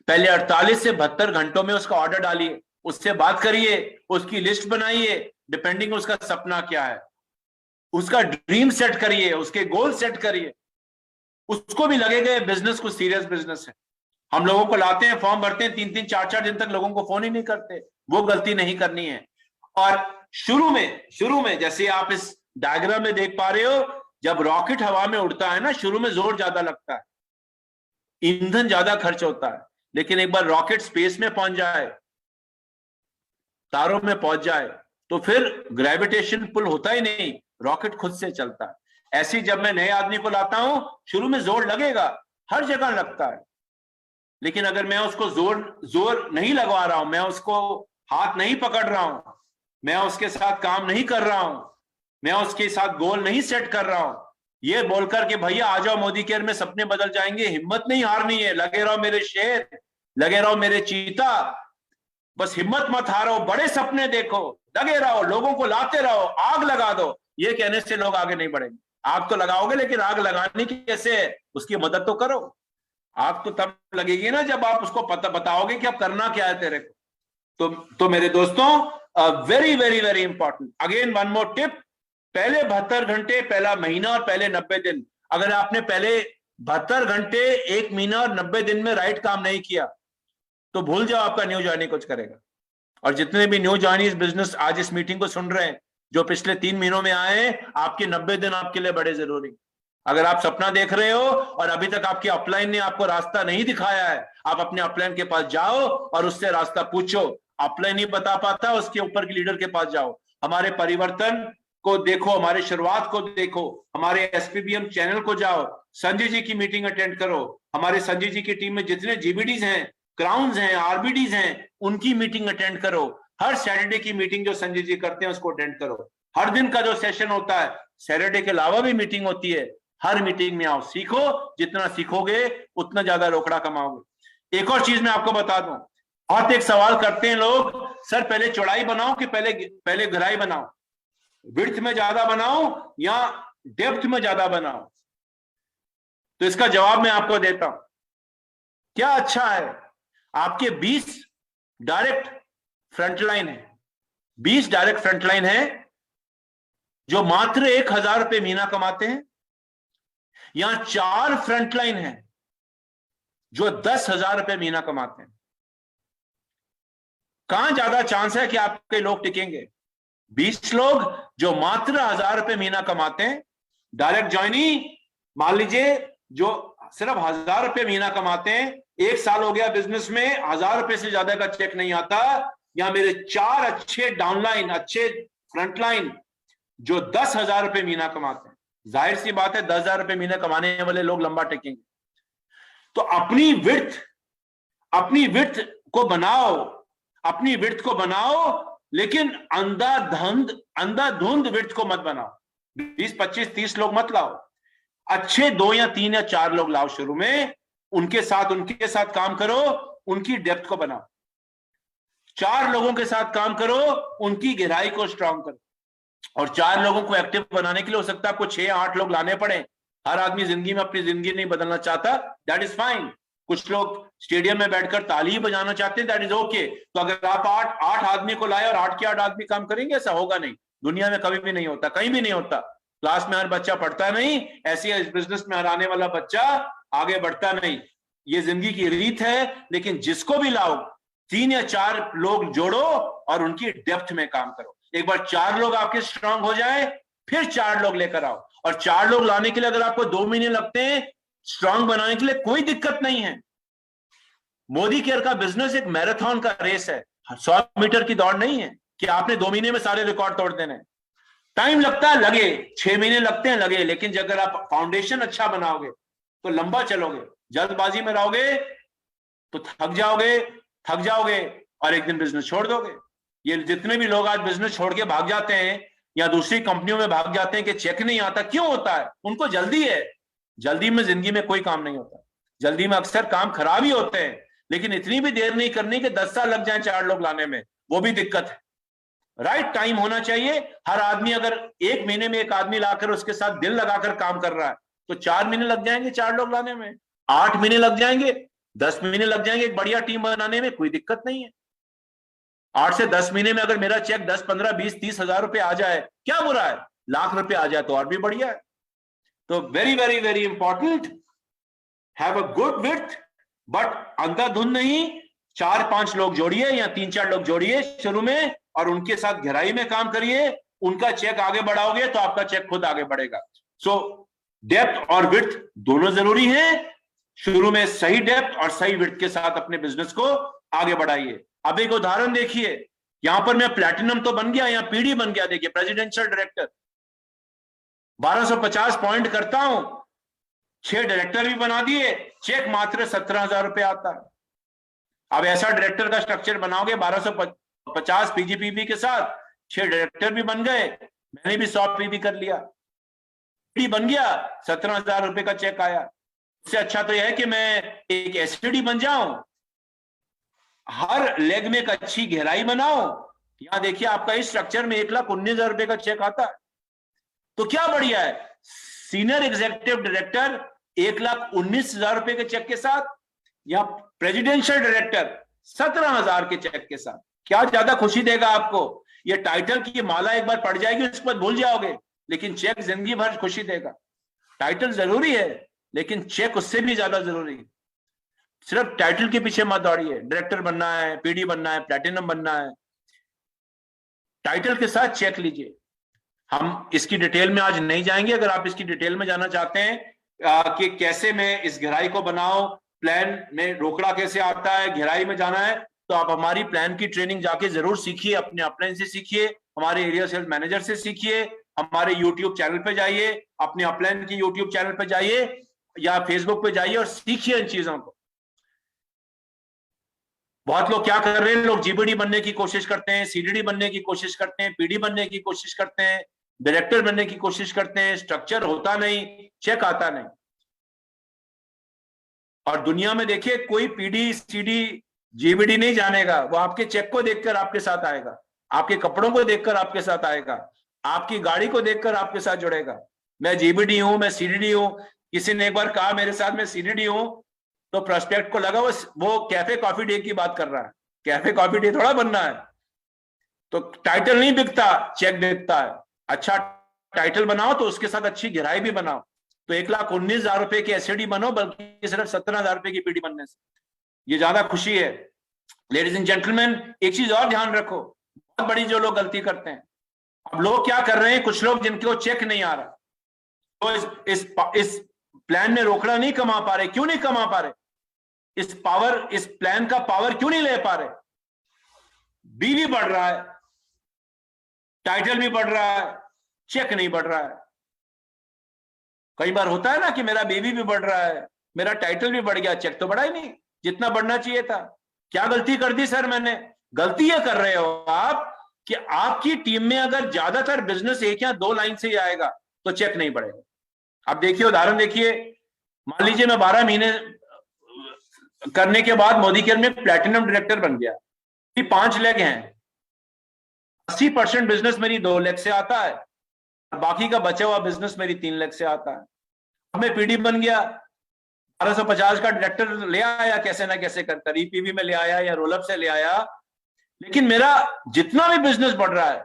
पहले 48 से 72 घंटों में उसका ऑर्डर डालिए, उससे बात करिए, उसकी लिस्ट बनाइए, डिपेंडिंग उसका सपना क्या है, उसका ड्रीम सेट करिए, उसके गोल सेट करिए। उसको भी लगेगा बिजनेस कुछ सीरियस बिजनेस है। हम लोगों को लाते हैं, फॉर्म भरते हैं, 3-3, 4-4 दिन तक लोगों को फोन ही नहीं करते। वो गलती नहीं करनी है। और शुरू में जैसे आप इस डायग्राम में देख पा रहे हो, जब रॉकेट हवा में उड़ता है ना, शुरू में जोर ज्यादा लगता है, ईंधन ज्यादा खर्च होता है, लेकिन एक बार रॉकेट स्पेस में पहुंच जाए, तारों में पहुंच जाए, तो फिर ग्रेविटेशन पुल होता ही नहीं, रॉकेट खुद से चलता है। ऐसे जब मैं नए आदमी को लाता हूं, शुरू में जोर लगेगा, हर जगह लगता है, लेकिन अगर मैं उसको जोर नहीं लगवा रहा हूं, मैं उसको हाथ नहीं पकड़ रहा हूं, मैं उसके साथ काम नहीं कर रहा हूं, मैं उसके साथ गोल नहीं सेट कर रहा हूं, ये बोलकर कि भैया आ जाओ मोदी केयर में, सपने बदल जाएंगे, हिम्मत नहीं हारनी है, लगे रहो मेरे शेर, लगे रहो मेरे चीता, बस हिम्मत मत हारो, बड़े सपने देखो, लगे रहो, लोगों को लाते रहो, आग लगा दो। ये कहने से लोग आगे नहीं बढ़ेंगे। आग तो लगाओगे, लेकिन आग लगानी कैसे है, उसकी मदद तो करो। आग तो तब लगेगी ना जब आप उसको बताओगे कि अब करना क्या है तेरे को। तो मेरे दोस्तों, very very very important. Again one more tip, पहले 72 घंटे, पहला महीना और पहले 90 दिन, अगर आपने पहले 72 घंटे, 1 महीना और 90 दिन में राइट काम नहीं किया तो भूल जाओ आपका न्यू ज्वाइनी कुछ करेगा। और जितने भी न्यू ज्वाइनी इस बिजनेस आज इस मीटिंग को सुन रहे हैं, जो पिछले 3 महीनों में आए हैं, आपके 90 दिन आपके लिए बड़े जरूरी। अगर आप सपना देख रहे हो और अभी तक आपकी अपलाइन ने आपको रास्ता नहीं दिखाया है, आप अपने अपलाइन के पास जाओ और उससे रास्ता पूछो। अपलाइन नहीं बता पाता, उसके ऊपर के लीडर के पास जाओ। हमारे परिवर्तन को देखो, हमारे शुरुआत को देखो, हमारे एसपीबीएम चैनल को जाओ, संजय जी की मीटिंग अटेंड करो। हमारे संजय जी की टीम में जितने जीबीडीज हैं, क्राउन्स हैं, आरबीडीज हैं, उनकी मीटिंग अटेंड करो। हर सैटरडे की मीटिंग जो संजय जी करते हैं उसको अटेंड करो। हर दिन का जो सेशन होता है, सैटरडे के अलावा भी मीटिंग होती है, हर मीटिंग में आओ, सीखो। जितना सीखोगे उतना ज्यादा रोकड़ा कमाओगे। एक और चीज मैं आपको बता दूं, बहुत एक सवाल करते हैं लोग, सर पहले चौड़ाई बनाओ कि पहले गहराई बनाओ, विड्थ में ज्यादा बनाओ या डेप्थ में ज्यादा बनाओ? तो इसका जवाब मैं आपको देता हूं। क्या अच्छा है, आपके 20 डायरेक्ट फ्रंटलाइन है, 20 डायरेक्ट फ्रंटलाइन है जो मात्र 1000 रुपए महीना कमाते हैं, या 4 फ्रंटलाइन है जो 10,000 रुपए महीना कमाते हैं? कहां ज्यादा चांस है कि आपके लोग टिकेंगे? 20 लोग जो मात्र 1000 रुपए महीना कमाते हैं, डायरेक्ट ज्वाइनी मान लीजिए जो सिर्फ 1000 रुपए महीना कमाते हैं, 1 साल हो गया बिजनेस में, 1000 रुपए से ज्यादा का चेक नहीं आता, या मेरे 4 अच्छे डाउनलाइन, अच्छे फ्रंटलाइन जो 10,000 रुपए महीना कमाते हैं। जाहिर सी बात है 10,000 रुपए महीना कमाने वाले लोग लंबा टेकेंगे। तो अपनी विड्थ को बनाओ, अपनी विड्थ को बनाओ, लेकिन अंधाधुंध विड्थ को मत बनाओ। 20, 25, 30 लोग मत लाओ, अच्छे 2 या 3 या 4 लोग लाओ शुरू में, उनके साथ काम करो, उनकी डेप्थ को बनाओ। 4 लोगों के साथ काम करो, उनकी गहराई को स्ट्रांग करो। और 4 लोगों को एक्टिव बनाने के लिए हो सकता है आपको 6 या 8 लोग लाने पड़े। हर आदमी जिंदगी में अपनी जिंदगी नहीं बदलना चाहता, दैट इज फाइन। कुछ लोग स्टेडियम में बैठकर ताली बजाना चाहते हैं, दैट इज ओके। तो अगर आप 8 आदमी को लाए और 8 के 8 आदमी काम करेंगे, ऐसा होगा नहीं, दुनिया में कभी भी नहीं होता, कहीं भी नहीं होता। क्लास में हर बच्चा पढ़ता नहीं, ऐसे इस बिजनेस में हराने वाला बच्चा आगे बढ़ता नहीं। ये जिंदगी की रीत है। लेकिन जिसको भी लाओ, 3 या 4 लोग जोड़ो और उनकी डेप्थ में काम करो। एक बार 4 लोग आपके स्ट्रांग हो जाए, फिर 4 लोग लेकर आओ। और 4 लोग लाने के लिए अगर आपको 2 महीने लगते हैं, स्ट्रांग बनाने के लिए कोई दिक्कत नहीं है। मोदी केयर का बिजनेस एक मैराथन का रेस है, 100 मीटर की दौड़ नहीं है कि आपने 2 महीने में सारे रिकॉर्ड तोड़ देने। टाइम लगता है, लगे 6 महीने लगते हैं, लगे, लेकिन अगर आप फाउंडेशन अच्छा बनाओगे तो लंबा चलोगे। जल्दबाजी में रहोगे तो थक जाओगे और एक दिन बिजनेस छोड़ दोगे। ये जितने भी लोग आज बिजनेस छोड़ के भाग जाते हैं या दूसरी कंपनियों में भाग जाते हैं कि चेक नहीं आता, क्यों होता है? उनको जल्दी है। जल्दी में जिंदगी में कोई काम नहीं होता, जल्दी में अक्सर काम खराब ही होते हैं। लेकिन इतनी भी देर नहीं करनी कि 10 साल लग जाए 4 लोग लाने में, वो भी दिक्कत है। राइट टाइम होना चाहिए। हर आदमी अगर 1 महीने में एक आदमी लाकर उसके साथ दिल लगाकर काम कर रहा है तो 4 महीने लग जाएंगे 4 लोग लाने में, 8 महीने लग जाएंगे, 10 महीने लग जाएंगे एक बढ़िया टीम बनाने में, कोई दिक्कत नहीं है। 8 से 10 महीने में अगर मेरा चेक 10, 15, 20, 30 हजार रुपए आ जाए, क्या बुरा है? लाख रुपए आ जाए तो और भी बढ़िया है। तो very very very important, have a good width, but अंधाधुंध नहीं। 4-5 लोग जोड़िए या 3-4 लोग जोड़िए शुरू में, और उनके साथ गहराई में काम करिए। उनका चेक आगे बढ़ाओगे तो आपका चेक खुद आगे बढ़ेगा। सो डेप्थ और विड्थ दोनों जरूरी हैं। शुरू में सही डेप्थ और सही विड्थ के साथ अपने बिजनेस को आगे बढ़ाइए। अब एक उदाहरण देखिए, यहां पर मैं प्लैटिनम तो बन गया, यहां पीडी बन गया। देखिए प्रेसिडेंशियल डायरेक्टर 1250 पॉइंट करता हूं, 6 डायरेक्टर भी बना दिए, चेक मात्र 17,000 रुपए आता है। अब ऐसा डायरेक्टर का स्ट्रक्चर बनाओगे 1250 पीजीपीबी के साथ, 6 डायरेक्टर भी बन गए, मैंने भी 100 पीबी कर लिया, पीडी बन गया, 17,000 रुपए का चेक आया। इससे अच्छा तो यह है कि मैं एक एसटीडी बन जाऊं, हर लेग में एक अच्छी गहराई बनाओ। यहां देखिए आपका इस स्ट्रक्चर में 1,19,000 रुपए का चेक आता है, तो क्या बढ़िया है। सीनियर एग्जीक्यूटिव डायरेक्टर 1,19,000 रुपए के चेक के साथ, या प्रेसिडेंशियल डायरेक्टर 17,000 के चेक के साथ। क्या ज्यादा खुशी देगा आपको? ये टाइटल की माला एक बार पड़ जाएगी, उसके बाद भूल जाओगे, लेकिन चेक जिंदगी भर खुशी देगा। टाइटल जरूरी है, लेकिन चेक उससे भी ज्यादा जरूरी है। सिर्फ टाइटल के पीछे मत दौड़िए। डायरेक्टर बनना है, पीडी बनना है, प्लैटिनम बनना है, टाइटल के साथ चेक लीजिए। हम इसकी डिटेल में आज नहीं जाएंगे। अगर आप इसकी डिटेल में जाना चाहते हैं कि कैसे मैं इस गहराई को बनाऊं, प्लान में रोकड़ा कैसे आता है, गहराई में जाना है, तो आप हमारी प्लान की ट्रेनिंग जाके जरूर सीखिए। अपने अपलाइन से सीखिए, हमारे एरिया सेल्स मैनेजर से सीखिए, हमारे यूट्यूब चैनल पे जाइए, अपने अपलाइन की यूट्यूब चैनल पे जाइए या फेसबुक पे जाइए और सीखिए इन चीजों को। बहुत लोग क्या कर रहे हैं, लोग जीबीडी बनने की कोशिश करते हैं, सीडीडी बनने की कोशिश करते हैं, पीडी बनने की कोशिश करते हैं, डायरेक्टर बनने की कोशिश करते हैं, स्ट्रक्चर होता नहीं, चेक आता नहीं। और दुनिया में देखिए, कोई पीडी सीडी जीबीडी नहीं जानेगा, वो आपके चेक को देखकर आपके साथ आएगा, आपके कपड़ों को देखकर आपके साथ आएगा, आपकी गाड़ी को देखकर आपके साथ जुड़ेगा। मैं जीबीडी हूं, मैं सीडीडी हूं। किसी ने एक बार कहा मेरे साथ मैं सीडीडी हूं, तो प्रोस्पेक्ट को लगा वो कैफे कॉफी डे की बात कर रहा है। कैफे कॉफी डे थोड़ा बनना है। तो टाइटल नहीं बिकता, चेक बिकता है। अच्छा टाइटल बनाओ तो उसके साथ अच्छी गहराई भी बनाओ। तो 1,19,000 रुपए की एसडी बनो, बल्कि सिर्फ 17,000 रुपए की पीडी बनने से ये ज्यादा खुशी है। लेडीज एंड जेंटलमैन, एक चीज और ध्यान रखो, बहुत बड़ी जो लोग गलती करते हैं। अब लोग क्या कर रहे हैं, कुछ लोग जिनको चेक नहीं आ रहा, तो इस प्लान में रोकड़ा नहीं कमा पा रहे। क्यों नहीं कमा पा रहे? इस प्लान का पावर क्यों नहीं ले पा रहे? भी बढ़ रहा है, टाइटल भी बढ़ रहा है, चेक नहीं बढ़ रहा है। कई बार होता है ना कि मेरा बीवी भी बढ़ रहा है, मेरा टाइटल भी बढ़ गया, चेक तो बढ़ा ही नहीं जितना बढ़ना चाहिए था। क्या गलती कर दी सर मैंने? गलती ये कर रहे हो आप कि आपकी टीम में अगर ज्यादातर बिजनेस 1 या 2 लाइन से ही आएगा तो चेक नहीं बढ़ेगा। आप देखिए, उदाहरण देखिए, मान लीजिए मैं 12 महीने करने के बाद मोदी केयर में प्लैटिनम डायरेक्टर बन गया। 5 लेग हैं, 80% बिजनेस मेरी 2 लेग से आता है, बाकी का बचा हुआ बिजनेस मेरी 3 लेग से आता है। अब मैं पीडी बन गया, 1250 का डायरेक्टर ले आया, कैसे ना कैसे कर ईपीवी में ले आया या रोलअप से ले आया, लेकिन मेरा जितना भी बिजनेस बढ़ रहा है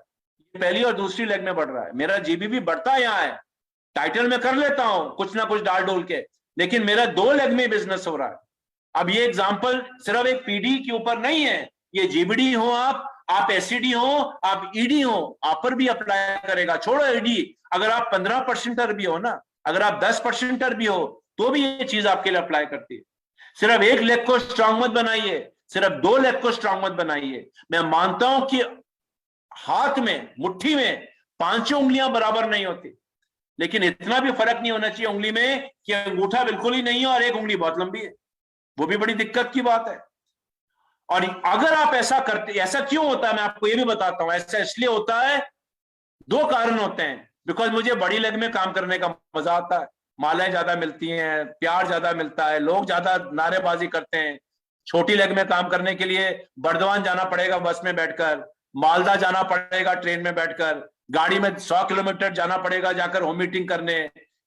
पहली और दूसरी लेग में बढ़ रहा है। मेरा जीबीबी बढ़ता यहाँ है, टाइटल में कर लेता हूं कुछ ना कुछ डाल डोल के, लेकिन मेरा 2 लेग में बिजनेस हो रहा है। अब ये एग्जांपल सिर्फ एक पीडी के ऊपर नहीं है, ये जीबीडी हो, आप एससीडी हो, आप ईडी हो, आप पर भी अप्लाई करेगा। छोड़ो ईडी, अगर आप 15% भी हो ना, अगर आप 10% भी हो, तो भी ये चीज आपके लिए अप्लाई करती है। सिर्फ एक लेग को स्ट्रांग मत बनाइए, सिर्फ 2 लेग को स्ट्रांग मत बनाइए। मैं मानता हूं कि हाथ में, मुट्ठी में 5 उंगलियां बराबर नहीं होती, लेकिन इतना भी फर्क नहीं होना चाहिए उंगली में कि अंगूठा बिल्कुल ही नहीं है और एक उंगली बहुत लंबी है। वो भी बड़ी दिक्कत की बात है। और अगर आप ऐसा करते, ऐसा क्यों होता है मैं आपको ये भी बताता हूं। ऐसा इसलिए होता है, 2 कारण होते हैं। बिकॉज मुझे बड़ी लेग में काम करने का मजा आता है, मालाएं ज्यादा मिलती हैं, प्यार ज्यादा मिलता है, लोग ज्यादा नारेबाजी करते हैं। छोटी लेग में काम करने के लिए बर्दवान जाना पड़ेगा बस में बैठकर, मालदा जाना पड़ेगा ट्रेन में बैठकर, गाड़ी में 100 किलोमीटर जाना पड़ेगा जाकर होम मीटिंग करने।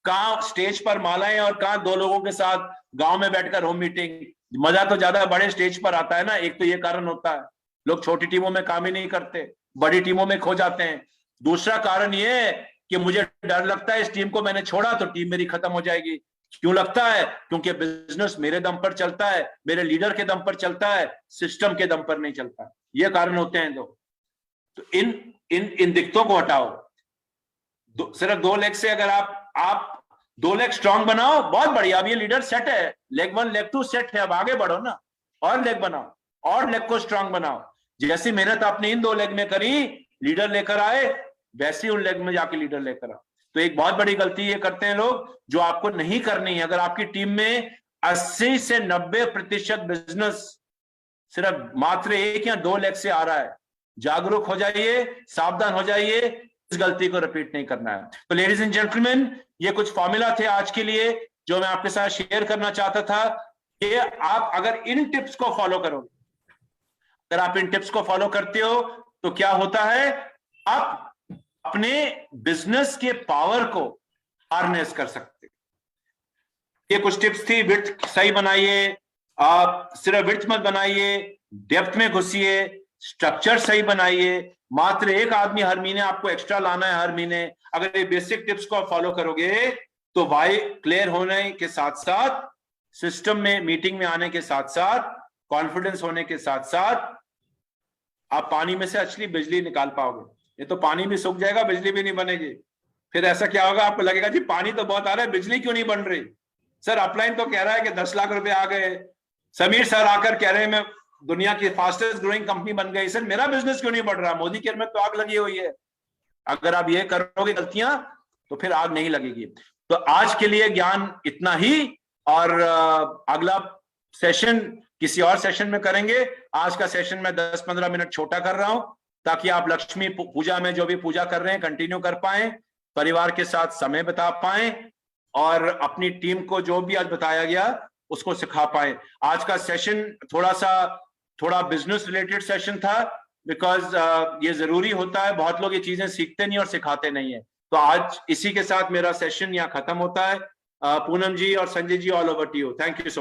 कहाँ स्टेज पर मालाएं और कहाँ 2 लोगों के साथ गांव में बैठकर होम मीटिंग। मजा तो ज्यादा बड़े स्टेज पर आता है ना। एक तो ये कारण होता है, लोग छोटी टीमों में काम ही नहीं करते, बड़ी टीमों में खो जाते हैं। दूसरा कारण ये है कि मुझे डर लगता है इस टीम को मैंने छोड़ा तो टीम मेरी खत्म हो जाएगी। क्यों लगता है? क्योंकि बिजनेस मेरे दम पर चलता है, मेरे लीडर के दम पर चलता है, सिस्टम के दम पर नहीं चलता। ये कारण होते हैं 2। तो इन दिक्कतों को हटाओ। सिर्फ 2 लेग से अगर आप 2 लेग स्ट्रांग बनाओ, बहुत बढ़िया। अब ये लीडर सेट है, लेग 1 लेग 2 सेट है, अब आगे बढ़ो ना, और लेग बनाओ और लेग को स्ट्रांग बनाओ। जैसी मेहनत आपने इन 2 लेग में करी, लीडर लेकर आए, वैसे उन लेग में जाके लीडर लेकर आओ। तो एक बहुत बड़ी गलती ये करते हैं लोग, जो आपको नहीं करनी है। अगर आपकी टीम में 80 से 90% बिजनेस सिर्फ मात्र 1 या 2 लेग से आ रहा है, जागरूक हो जाइए, सावधान हो जाइए, इस गलती को रिपीट नहीं करना है। तो लेडीज एंड जेंटलमैन, ये कुछ फॉर्मूला थे आज के लिए जो मैं आपके साथ शेयर करना चाहता था। कि आप अगर इन टिप्स को फॉलो करोगे, अगर आप इन टिप्स को फॉलो करते हो तो क्या होता है, आप अपने बिजनेस के पावर को हार्नेस कर सकते। ये कुछ टिप्स थी। विड्थ सही बनाइए, आप सिर्फ विड्थ मत बनाइए, डेप्थ में घुसिए, स्ट्रक्चर सही बनाइए। मात्र एक आदमी हर महीने आपको एक्स्ट्रा लाना है हर महीने। अगर ये बेसिक टिप्स को आप फॉलो करोगे तो वाई क्लियर होने के साथ साथ, सिस्टम में मीटिंग में आने के साथ साथ, कॉन्फिडेंस होने के साथ साथ आप पानी में से असली बिजली निकाल पाओगे। ये तो पानी भी सूख जाएगा, बिजली भी नहीं बनेगी। फिर ऐसा क्या होगा, आपको लगेगा जी पानी तो बहुत आ रहा है, बिजली क्यों नहीं बन रही। सर अपलाइन तो कह रहा है कि 10 लाख रुपए आ गए, समीर सर आकर कह रहे हैं मैं दुनिया की फास्टेस्ट ग्रोइंग कंपनी बन गई। सर मेरा बिजनेस क्यों नहीं बढ़ रहा, मोदी केयर में तो आग लगी हुई है। अगर आप ये करोगे गलतियां तो फिर आग नहीं लगेगी। तो आज के लिए ज्ञान इतना ही, और अगला सेशन किसी और सेशन में करेंगे। आज का सेशन मैं 10-15 मिनट छोटा कर रहा हूं ताकि आप लक्ष्मी पूजा में जो भी पूजा कर रहे हैं कंटिन्यू कर पाएं, परिवार के साथ समय बिता पाएं, और अपनी टीम को जो भी आज बताया गया उसको सिखा पाएं। आज का सेशन थोड़ा बिजनेस रिलेटेड सेशन था, बिकॉज ये जरूरी होता है। बहुत लोग ये चीजें सीखते नहीं और सिखाते नहीं है। तो आज इसी के साथ मेरा सेशन यहाँ खत्म होता है। पूनम जी और Sanjay ji, all over to you. Thank you so much.